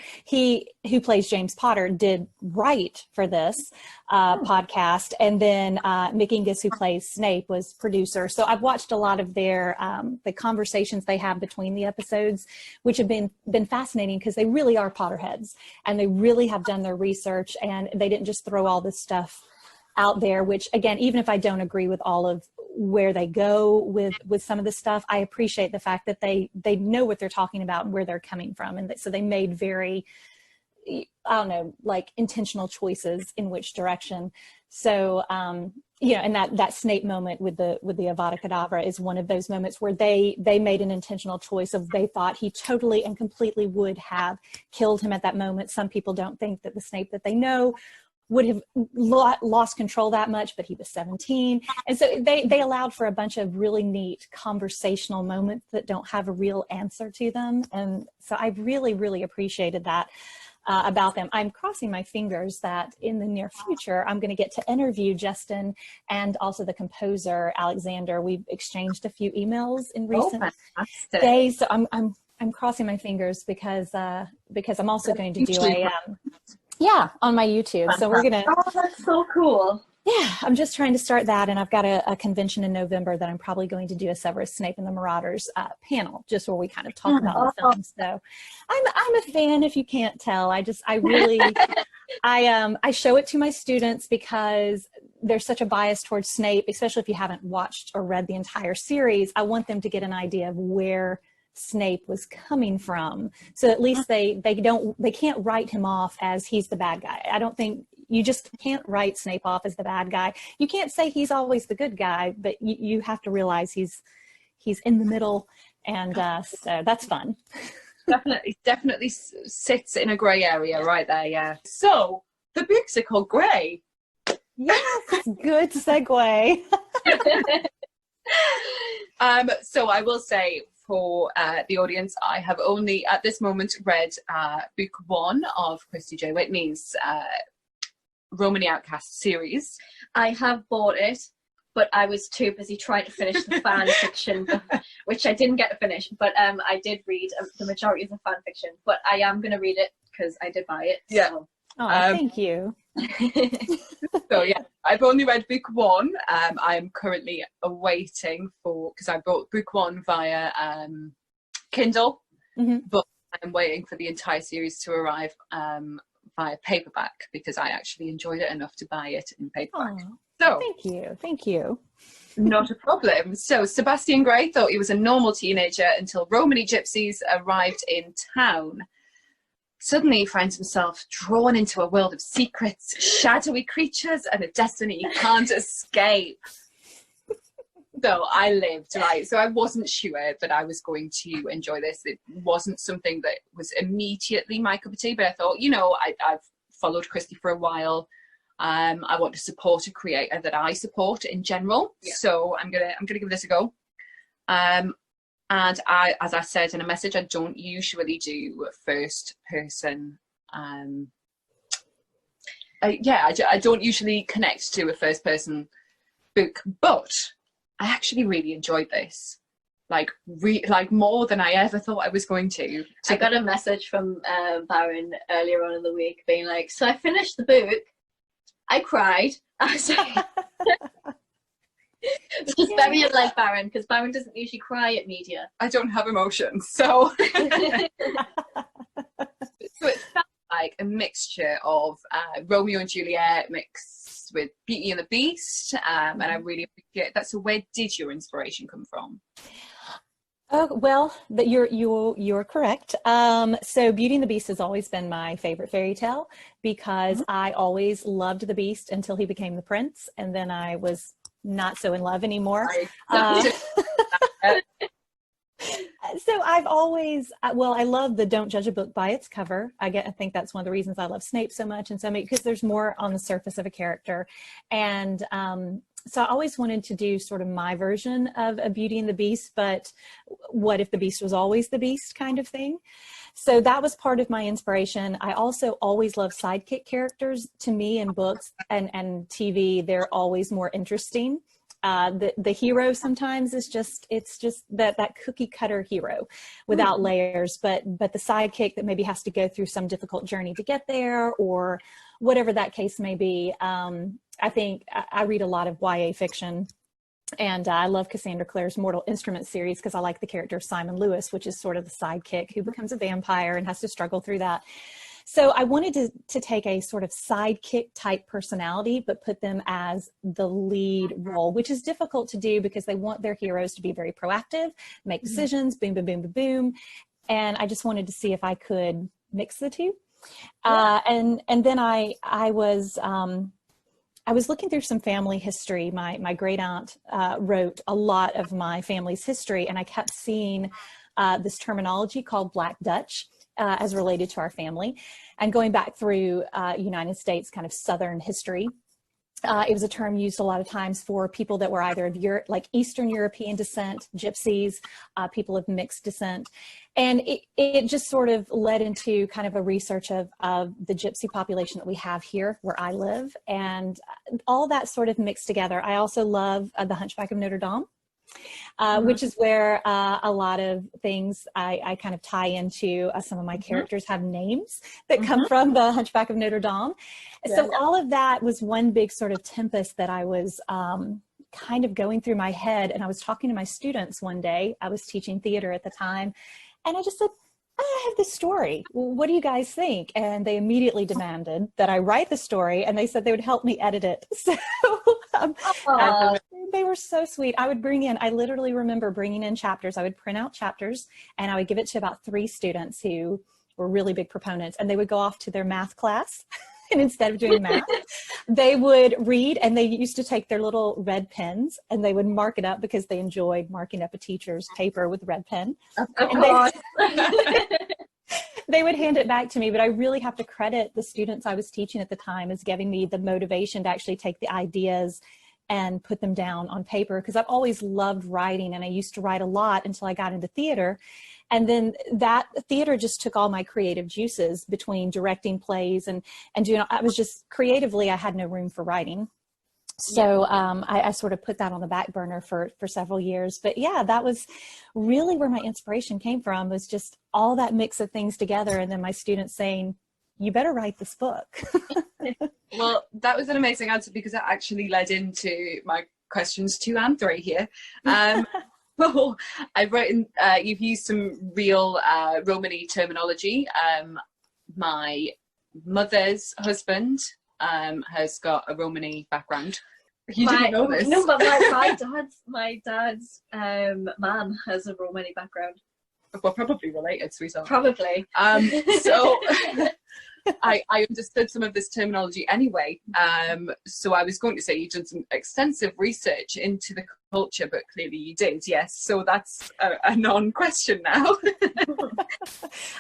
Who plays James Potter, did write for this podcast, and then Mick Ingus, who plays Snape, was producer. So I've watched a lot of their the conversations they have between the episodes, which have been fascinating because they really are Potterheads, and they really have done their research, and they didn't just throw all this stuff out there, which again, even if I don't agree with all of where they go with some of the stuff, I appreciate the fact that they know what they're talking about and where they're coming from. And so they made very, I don't know, like intentional choices in which direction. So, and that Snape moment with the Avada Kedavra is one of those moments where they made an intentional choice of, they thought he totally and completely would have killed him at that moment. Some people don't think that the Snape that they know would have lost control that much, but he was 17. And so they allowed for a bunch of really neat conversational moments that don't have a real answer to them. And so I really, really appreciated that about them. I'm crossing my fingers that in the near future, I'm going to get to interview Justin and also the composer, Alexander. We've exchanged a few emails in recent days. So I'm crossing my fingers because I'm also going to do on my YouTube. So we're gonna. Oh, that's so cool. Yeah, I'm just trying to start that, and I've got a convention in November that I'm probably going to do a Severus Snape and the Marauders panel, just where we kind of talk about the film. So I'm a fan, if you can't tell. I really I show it to my students because there's such a bias towards Snape, especially if you haven't watched or read the entire series. I want them to get an idea of where Snape was coming from, so at least they can't write him off as he's the bad guy. I don't think you just can't write Snape off as the bad guy. You can't say he's always the good guy, but you have to realize he's in the middle, and so that's fun. Definitely sits in a grey area right there. Yeah. So the books are called Grey. Yes, good segue. So I will say, for the audience, I have only at this moment read book 1 of Christi J Whitney's Romany Outcast series. I have bought it, but I was too busy trying to finish the fan fiction, which I didn't get to finish. But I did read the majority of the fan fiction, but I am going to read it because I did buy it. Yeah. So. Oh, thank you. So yeah, I've only read book 1. I'm currently awaiting because I bought book 1 via Kindle, but I'm waiting for the entire series to arrive via paperback because I actually enjoyed it enough to buy it in paperback. Oh, so thank you. Not a problem. So Sebastian Grey thought he was a normal teenager until Romany gypsies arrived in town. Suddenly he finds himself drawn into a world of secrets, shadowy creatures, and a destiny he can't escape. So I lived, right? So I wasn't sure that I was going to enjoy this. It wasn't something that was immediately my cup of tea, but I thought, I've followed Christi for a while. I want to support a creator that I support in general. Yeah. So I'm gonna give this a go. And as I said in a message, I don't usually do first person. I don't usually connect to a first person book, but I actually really enjoyed this. Like more than I ever thought I was going to. I got a message from Baron earlier on in the week being like, so I finished the book. I cried. I was like, which is very unlike Baron, because Baron doesn't usually cry at media. I don't have emotions, so so it felt like a mixture of Romeo and Juliet mixed with Beauty and the Beast, and I really appreciate that. So where did your inspiration come from? Oh, well, you're correct. So Beauty and the Beast has always been my favorite fairy tale because I always loved the Beast until he became the prince, and then I was not so in love anymore. So I've always, well, I love the don't judge a book by its cover. I think that's one of the reasons I love Snape so much, and so because there's more on the surface of a character, and so I always wanted to do sort of my version of a Beauty and the Beast, but what if the Beast was always the Beast kind of thing. So that was part of my inspiration. I also always love sidekick characters. To me, in books and TV, they're always more interesting. The hero sometimes is just that cookie cutter hero without layers, but the sidekick that maybe has to go through some difficult journey to get there, or whatever that case may be. I think I read a lot of YA fiction, and I love Cassandra Clare's Mortal Instruments series because I like the character of Simon Lewis, which is sort of the sidekick who becomes a vampire and has to struggle through that. So I wanted to take a sort of sidekick type personality, but put them as the lead role, which is difficult to do because they want their heroes to be very proactive, make decisions, boom, boom, boom, boom, boom. And I just wanted to see if I could mix the two. And then I was looking through some family history. My great aunt wrote a lot of my family's history, and I kept seeing this terminology called Black Dutch. As related to our family, and going back through United States kind of Southern history. It was a term used a lot of times for people that were either of like Eastern European descent, gypsies, people of mixed descent. And it just sort of led into kind of a research of the gypsy population that we have here where I live, and all that sort of mixed together. I also love The Hunchback of Notre Dame. Which is where a lot of things I kind of tie into. Some of my characters have names that come from The Hunchback of Notre Dame. So all of that was one big sort of tempest that I was kind of going through my head. And I was talking to my students one day. I was teaching theater at the time. And I just said, I have this story. What do you guys think? And they immediately demanded that I write the story, and they said they would help me edit it. So they were so sweet. I literally remember bringing in chapters. I would print out chapters, and I would give it to about 3 students who were really big proponents, and they would go off to their math class. And instead of doing math, they would read, and they used to take their little red pens and they would mark it up because they enjoyed marking up a teacher's paper with a red pen. They would hand it back to me, but I really have to credit the students I was teaching at the time as giving me the motivation to actually take the ideas and put them down on paper, because I've always loved writing, and I used to write a lot until I got into theater. And then that theater just took all my creative juices between directing plays and doing, I was just creatively, I had no room for writing. So I sort of put that on the back burner for several years. But yeah, that was really where my inspiration came from, was just all that mix of things together. And then my students saying, you better write this book. Well, that was an amazing answer, because that actually led into my questions 2 and 3 here. Well, I've written, you've used some real Romany terminology. My mother's husband has got a Romany background. You didn't know this? No, but my dad's mum has a Romany background. Well, probably related, sweetheart. Probably. So I understood some of this terminology anyway. So I was going to say you've done some extensive research into the culture, but clearly you did, yes. So that's a non-question now.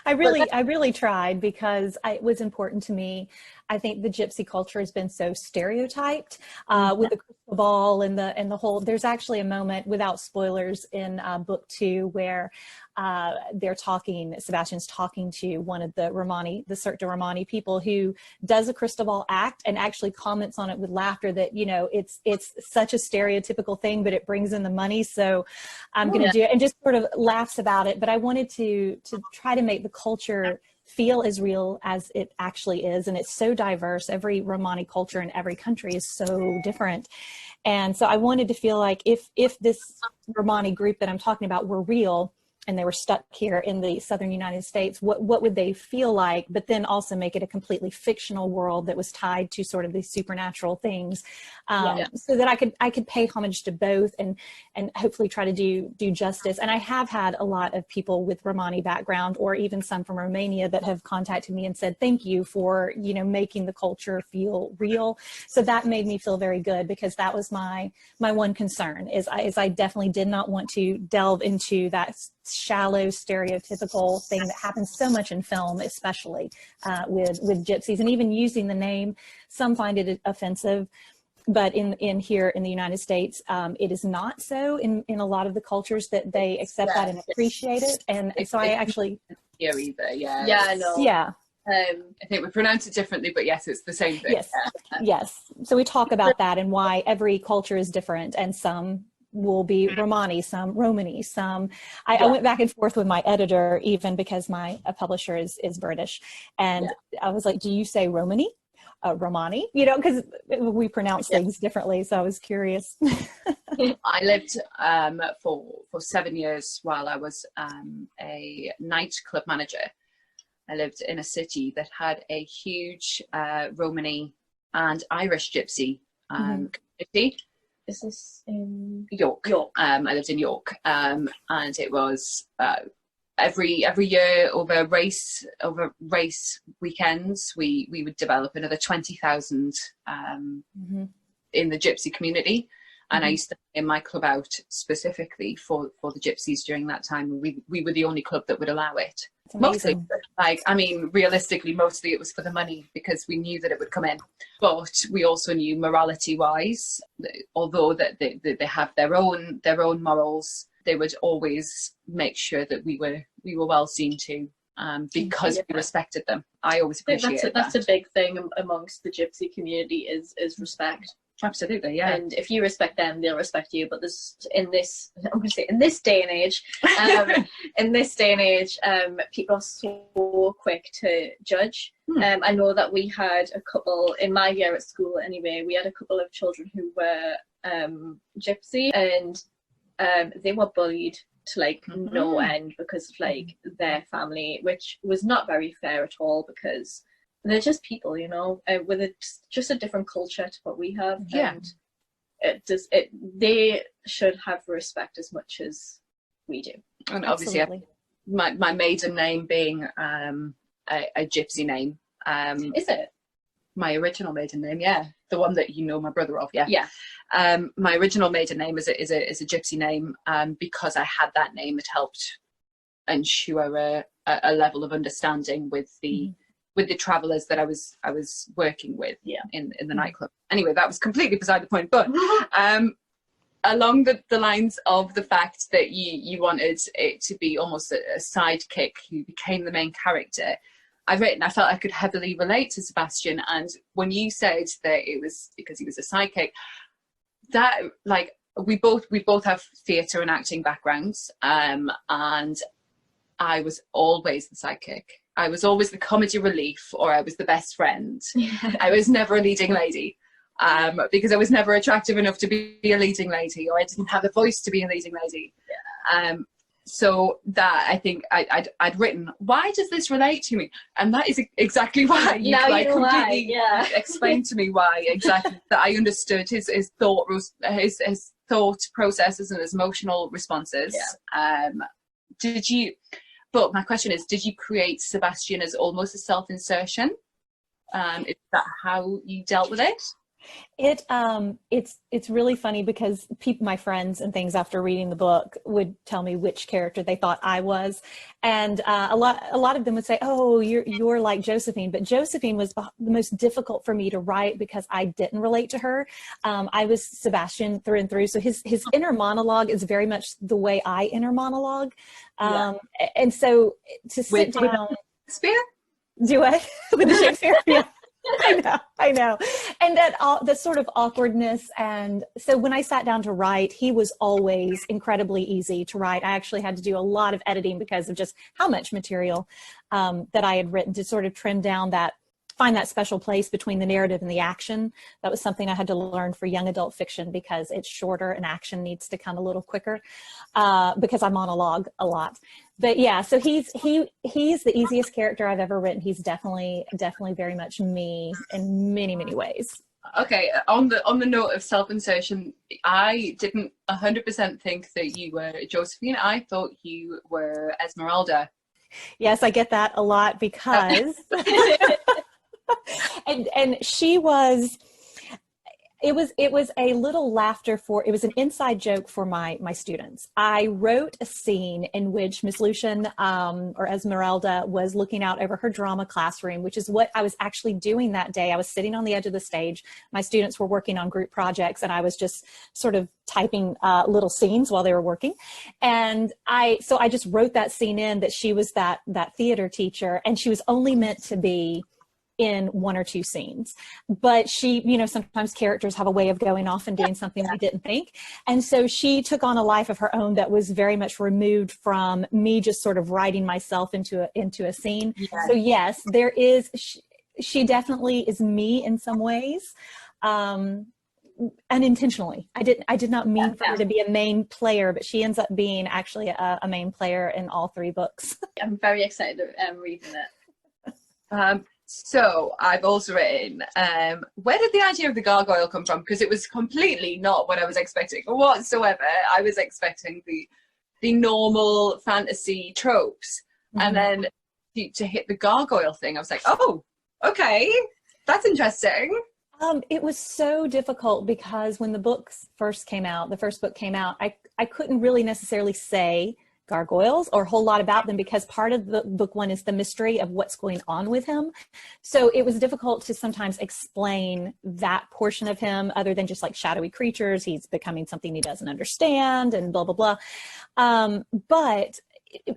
I really tried, because it was important to me. I think the gypsy culture has been so stereotyped with the crystal ball and the whole. There's actually a moment, without spoilers, in book 2 where Sebastian's talking to one of the Romani, the Cirque du Romani people, who does a crystal ball act and actually comments on it with laughter that, you know, it's such a stereotypical thing, but it brings in the money, so I'm going to do it, and just sort of laughs about it. But I wanted to try to make the culture feel as real as it actually is, and it's so diverse. Every Romani culture in every country is so different, and so I wanted to feel like if this Romani group that I'm talking about were real, and they were stuck here in the southern United States, what would they feel like, but then also make it a completely fictional world that was tied to sort of these supernatural things, so that I could pay homage to both and hopefully try to do justice. And I have had a lot of people with Romani background, or even some from Romania, that have contacted me and said, thank you for, you know, making the culture feel real. So that made me feel very good, because that was my one concern is I definitely did not want to delve into that shallow stereotypical thing that happens so much in film, especially with gypsies, and even using the name. Some find it offensive, but in here in the United States, it is not so in a lot of the cultures, that they accept that and appreciate it. And so I actually here either, I know. Yeah. I think we pronounce it differently, but yes, it's the same thing. Yes, yes. So we talk about that and why every culture is different, and some will be Romani, some Romani, some. I went back and forth with my editor, even because my publisher is British, and I was like, "Do you say Romani, Romani?" You know, because we pronounce things differently. So I was curious. I lived for 7 years while I was a nightclub manager. I lived in a city that had a huge Romani and Irish gypsy community. Is this in York? York. I lived in York, and it was every year over race weekends we would develop another 20,000 in the gypsy community. And I used to in my club out specifically for the gypsies during that time. We were the only club that would allow it. Mostly, like, I mean, realistically, mostly it was for the money, because we knew that it would come in. But we also knew morality-wise, although that they have their own morals, they would always make sure that we were well seen to, because we respected them. I always appreciate that. That's a big thing amongst the gypsy community is respect. Absolutely, yeah. And if you respect them, they'll respect you. But in this day and age, people are so quick to judge. I know that we had a couple in my year at school. Anyway, we had a couple of children who were gypsy, and they were bullied to like no end because of like their family, which was not very fair at all, because they're just people, you know, with just a different culture to what we have. Yeah. And they should have respect as much as we do. And obviously, my maiden name being a gypsy name. Is it? My original maiden name, yeah. The one that you know my brother of, yeah. Yeah. My original maiden name is a gypsy name, because I had that name. It helped ensure a level of understanding with the travellers that I was working with in the nightclub. Anyway, that was completely beside the point. But along the lines of the fact that you wanted it to be almost a sidekick who became the main character, I felt I could heavily relate to Sebastian. And when you said that it was because he was a sidekick, that like we both have theatre and acting backgrounds, and I was always the sidekick. I was always the comedy relief, or I was the best friend. I was never a leading lady, because I was never attractive enough to be a leading lady, or I didn't have the voice to be a leading lady. So that, I think I'd written, why does this relate to me? And that is exactly why you completely explained to me why exactly, that I understood his thought processes and his emotional responses. But my question is, did you create Sebastian as almost a self-insertion? Is that how you dealt with it? It's really funny, because my friends and things, after reading the book, would tell me which character they thought I was, and a lot of them would say, "Oh, you're like Josephine," but Josephine was the most difficult for me to write because I didn't relate to her. I was Sebastian through and through, so his inner monologue is very much the way I inner monologue, and so to sit down, Shakespeare, do I with the Shakespeare? Yeah. I know. And that the sort of awkwardness. And so when I sat down to write, he was always incredibly easy to write. I actually had to do a lot of editing because of just how much material that I had written to sort of trim down that find that special place between the narrative and the action. That was something I had to learn for young adult fiction because it's shorter and action needs to come a little quicker because I monologue a lot. But yeah, so he's the easiest character I've ever written. He's definitely very much me in many, many ways. Okay, on the note of self-insertion, I didn't 100% think that you were Josephine. I thought you were Esmeralda. Yes, I get that a lot because and she was, it was a little laughter it was an inside joke for my students. I wrote a scene in which Miss Lucian or Esmeralda was looking out over her drama classroom, which is what I was actually doing that day. I was sitting on the edge of the stage. My students were working on group projects and I was just sort of typing little scenes while they were working. And so I just wrote that scene in that she was that theater teacher, and she was only meant to be in one or two scenes, but she, sometimes characters have a way of going off and doing something we didn't think. And so she took on a life of her own that was very much removed from me just sort of writing myself into a scene. Yes. So yes, there is, she definitely is me in some ways. Unintentionally. I did not mean for her to be a main player, but she ends up being actually a main player in all three books. I'm very excited reading it. So I've also written, where did the idea of the gargoyle come from? Because it was completely not what I was expecting whatsoever. I was expecting the normal fantasy tropes. Mm-hmm. And then to hit the gargoyle thing, I was like, oh, okay, that's interesting. It was so difficult because when the books first came out, the first book came out, I couldn't really necessarily say gargoyles or a whole lot about them because part of the book one is the mystery of what's going on with him. So it was difficult to sometimes explain that portion of him other than just like shadowy creatures. He's becoming something he doesn't understand and blah, blah, blah. But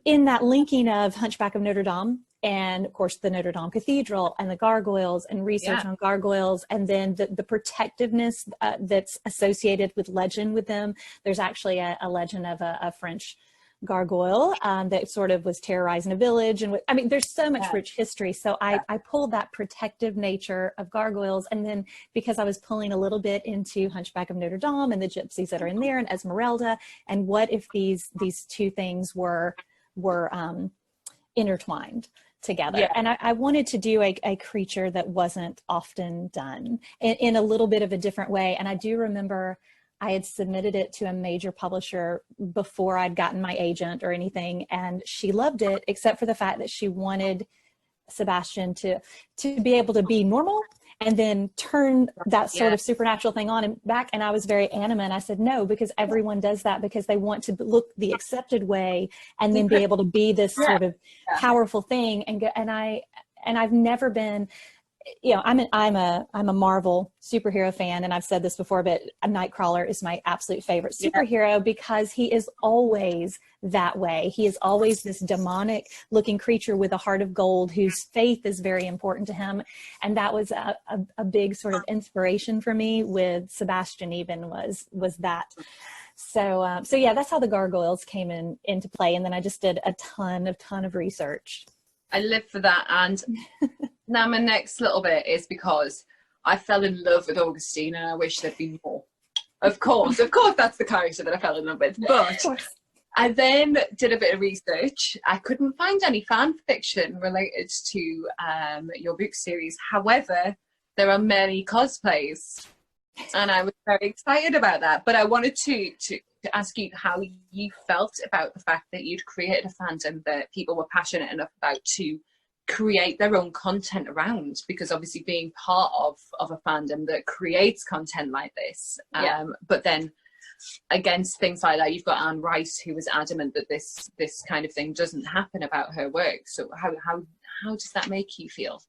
in that linking of Hunchback of Notre Dame and of course the Notre Dame Cathedral and the gargoyles and research on gargoyles, and then the protectiveness that's associated with legend with them. There's actually a legend of a French gargoyle that sort of was terrorizing a village, and I mean there's so much rich history, so I pulled that protective nature of gargoyles, and then because I was pulling a little bit into Hunchback of Notre Dame and the gypsies that are in there and Esmeralda, and what if these two things were intertwined together. And I wanted to do a creature that wasn't often done in a little bit of a different way. And I do remember I had submitted it to a major publisher before I'd gotten my agent or anything, and she loved it, except for the fact that she wanted Sebastian to be able to be normal and then turn that sort of supernatural thing on and back. And I was very adamant. I said no, because everyone does that because they want to look the accepted way and then be able to be this sort of powerful thing. And I've never been, I'm a Marvel superhero fan, and I've said this before, but Nightcrawler is my absolute favorite superhero because he is always that way. He is always this demonic looking creature with a heart of gold whose faith is very important to him. And that was a big sort of inspiration for me with Sebastian even was that. So yeah, that's how the gargoyles came into play. And then I just did a ton of research. I live for that. And now my next little bit is because I fell in love with Augustine and I wish there'd been more. Of course, that's the character that I fell in love with. But I then did a bit of research. I couldn't find any fan fiction related to your book series. However, there are many cosplays. And I was very excited about that. But I wanted to ask you how you felt about the fact that you'd created a fandom that people were passionate enough about to create their own content around, because obviously being part of a fandom that creates content like this, but then against things like that, you've got Anne Rice, who was adamant that this kind of thing doesn't happen about her work. So how does that make you feel?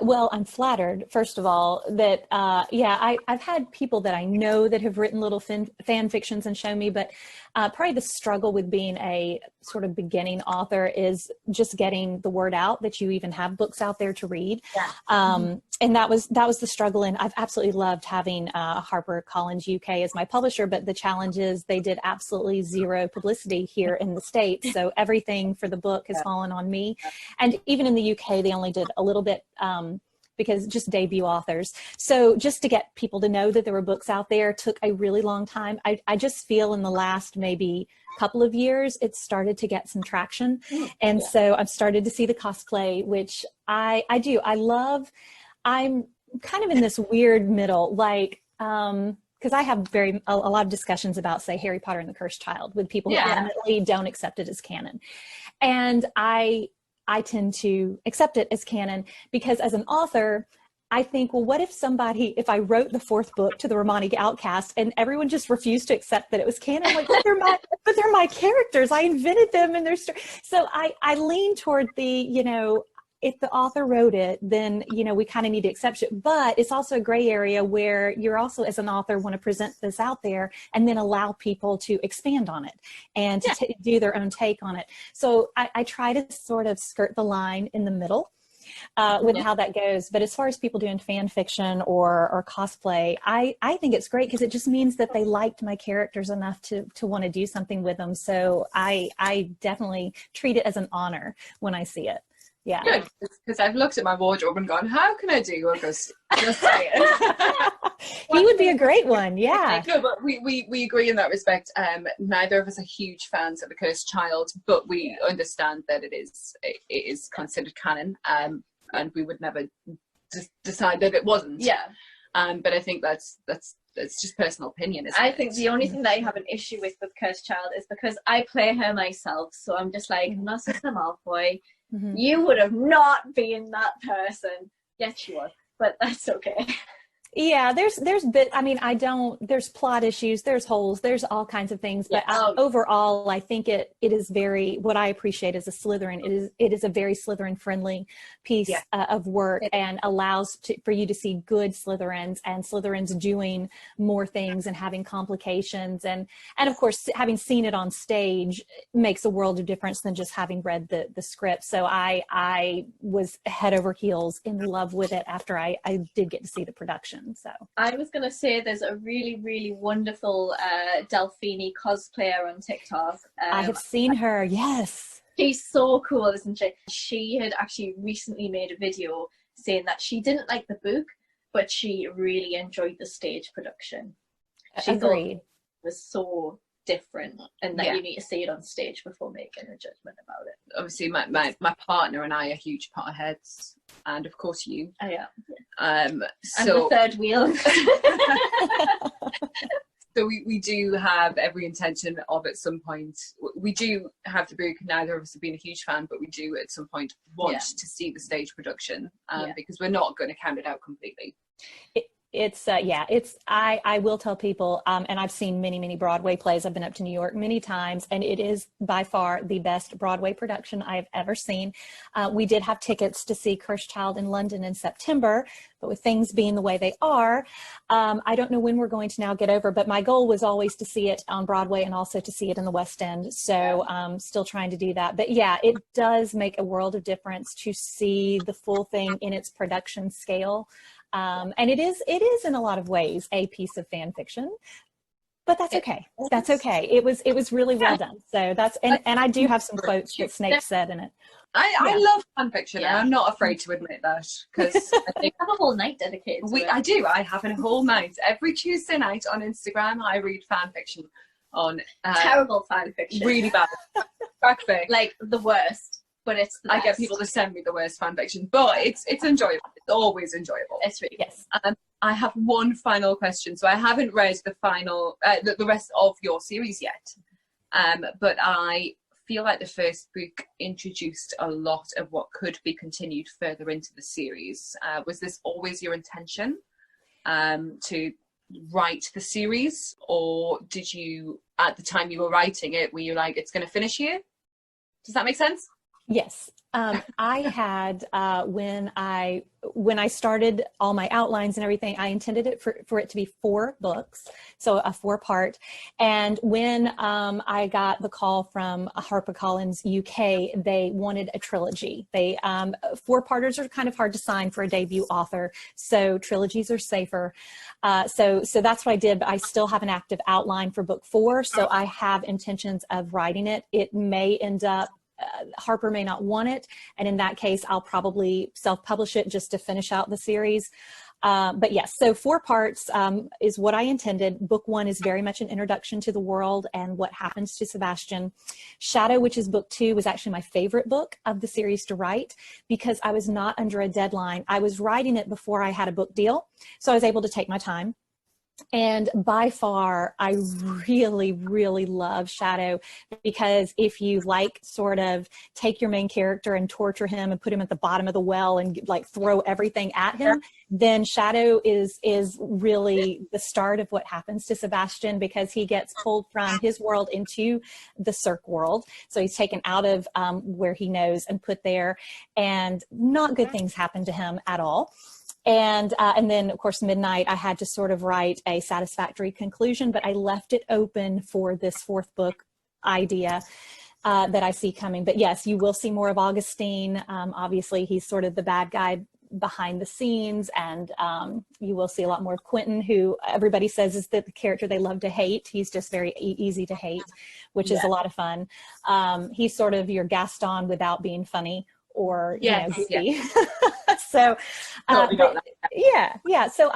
Well, I'm flattered, first of all, that, I've had people that I know that have written little fan fictions and shown me, but probably the struggle with being a sort of beginning author is just getting the word out that you even have books out there to read. and that was the struggle. And I've absolutely loved having HarperCollins UK as my publisher, but the challenge is they did absolutely zero publicity here in the States. So everything for the book has fallen on me. And even in the UK, they only did a little bit, because just debut authors. So just to get people to know that there were books out there took a really long time. I just feel in the last maybe couple of years, it started to get some traction. And so I've started to see the cosplay, which I do. I love. I'm kind of in this weird middle, like, because I have a lot of discussions about, say, Harry Potter and the Cursed Child with people who adamantly don't accept it as canon. And I tend to accept it as canon because as an author, I think, well, what if I wrote the fourth book to the Romani Outcast and everyone just refused to accept that it was canon? Like, but they're my characters. I invented them and their story. So I lean toward the, if the author wrote it, then, we kind of need to accept it. But it's also a gray area where you're also, as an author, want to present this out there and then allow people to expand on it and to do their own take on it. So I try to sort of skirt the line in the middle with how that goes. But as far as people doing fan fiction or cosplay, I think it's great because it just means that they liked my characters enough to want to do something with them. So I definitely treat it as an honor when I see it. Yeah. Good, because I've looked at my wardrobe and gone, how can I do August? Just say it. He would be a great one, yeah. No, but we agree in that respect. Neither of us are huge fans of The Cursed Child, but we understand that it is considered canon, and we would never decide that it wasn't. Yeah. But I think that's just personal opinion, isn't it? I think the only thing that I have an issue with Cursed Child is because I play her myself, so I'm just like, Narcissa Malfoy, you would have not been that person. Yes, you would, but that's okay. Yeah, there's there's plot issues, there's holes, there's all kinds of things, but overall, I think it is very, what I appreciate as a Slytherin, it is a very Slytherin friendly piece of work and allows for you to see good Slytherins and Slytherins doing more things and having complications. And of course, having seen it on stage makes a world of difference than just having read the script. So I was head over heels in love with it after I did get to see the production. So I was going to say there's a really, really wonderful Delphini cosplayer on TikTok. I have seen her, yes. She's so cool, isn't she? She had actually recently made a video saying that she didn't like the book, but she really enjoyed the stage production. She thought it was so different and that you need to see it on stage before making a judgment about it. Obviously my partner and I are huge Potterheads, and of course you. I am. I'm the third wheel. So we do have every intention of at some point, we do have the book, neither of us have been a huge fan, but we do at some point want to see the stage production because we're not going to count it out completely. I will tell people, and I've seen many Broadway plays. I've been up to New York many times, and it is by far the best Broadway production I've ever seen. We did have tickets to see Cursed Child in London in September, but with things being the way they are, I don't know when we're going to now get over, but my goal was always to see it on Broadway and also to see it in the West End. So still trying to do that. But yeah, it does make a world of difference to see the full thing in its production scale. And it is in a lot of ways a piece of fan fiction, but that's okay. That's okay. It was really well done. So that's, and I do have some quotes that Snape said in it. I love fan fiction, and I'm not afraid to admit that, because I have a whole night dedicated to it. I do. I have a whole night every Tuesday night on Instagram. I read fan fiction on terrible fan fiction, really bad, backfake, like the worst. But it's I get people to send me the worst fan fiction, but it's enjoyable. It's always enjoyable. It's really yes. I have one final question. So I haven't read the final, the rest of your series yet, but I feel like the first book introduced a lot of what could be continued further into the series. Was this always your intention to write the series, or did you, at the time you were writing it, were you like, it's going to finish here? Does that make sense? Yes. I had when I started all my outlines and everything, I intended it for it to be 4 books, so a 4-part. And when I got the call from HarperCollins UK, they wanted a trilogy. They 4-parters are kind of hard to sign for a debut author, so trilogies are safer. So that's what I did. But I still have an active outline for book 4, so I have intentions of writing it. It may end up Harper may not want it, and in that case I'll probably self-publish it just to finish out the series. But yes, so 4 parts is what I intended. Book 1 is very much an introduction to the world and what happens to Sebastian. Shadow, which is book 2, was actually my favorite book of the series to write because I was not under a deadline. I was writing it before I had a book deal, so I was able to take my time. And by far, I really, really love Shadow, because if you like sort of take your main character and torture him and put him at the bottom of the well and like throw everything at him, then Shadow is really the start of what happens to Sebastian, because he gets pulled from his world into the Cirque world. So he's taken out of where he knows and put there, and not good things happen to him at all. And then, of course, Midnight, I had to sort of write a satisfactory conclusion, but I left it open for this 4th book idea that I see coming. But yes, you will see more of Augustine. Obviously, he's sort of the bad guy behind the scenes, and you will see a lot more of Quentin, who everybody says is the character they love to hate. He's just very easy to hate, which is a lot of fun. He's sort of your Gaston without being funny, or goofy. So so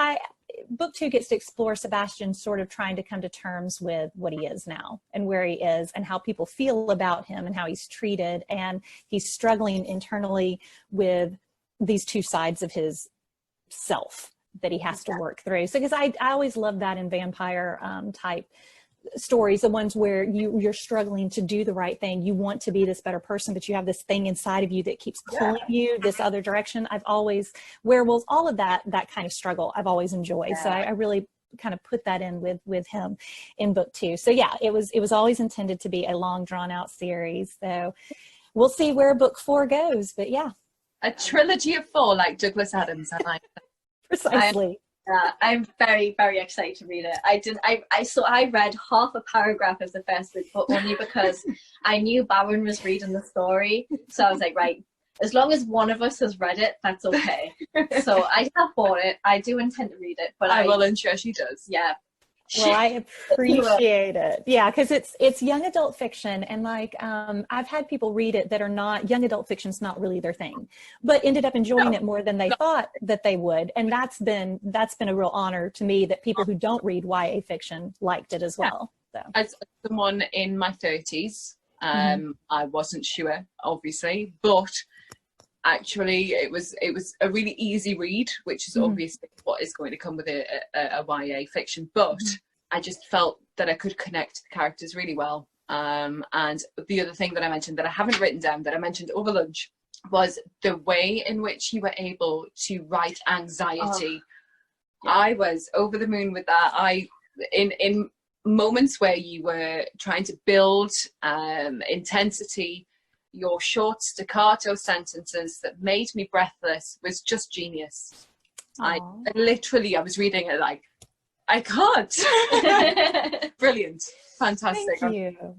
book 2 gets to explore Sebastian sort of trying to come to terms with what he is now and where he is and how people feel about him and how he's treated, and he's struggling internally with these 2 sides of his self that he has to work through. So because I always love that in vampire type stories, the ones where you're struggling to do the right thing. You want to be this better person, but you have this thing inside of you that keeps pulling you this other direction. I've always, werewolves, all of that kind of struggle I've always enjoyed. So I really kind of put that in with him in book 2. So yeah, it was always intended to be a long drawn out series. So we'll see where book 4 goes, but yeah. A trilogy of 4, like Douglas Adams. I like that. Precisely. I'm very, very excited to read it. I read half a paragraph of the first book, but only because I knew Baron was reading the story. So I was like, right, as long as one of us has read it, that's okay. So I have bought it. I do intend to read it, but I will ensure she does. Yeah. Well, I appreciate it. Yeah, because it's young adult fiction, and like I've had people read it that are not young adult fiction's not really their thing, but ended up enjoying it more than they thought that they would, and that's been a real honor to me that people who don't read YA fiction liked it as well. So. As someone in my 30s, I wasn't sure, obviously, but actually it was a really easy read, which is obviously what is going to come with a YA fiction, but I just felt that I could connect to the characters really well. And the other thing that I mentioned that I haven't written down, that I mentioned over lunch, was the way in which you were able to write anxiety. I was over the moon with that. In moments where you were trying to build intensity, your short staccato sentences that made me breathless was just genius. I was reading it like, I can't. Brilliant. Fantastic. Thank you.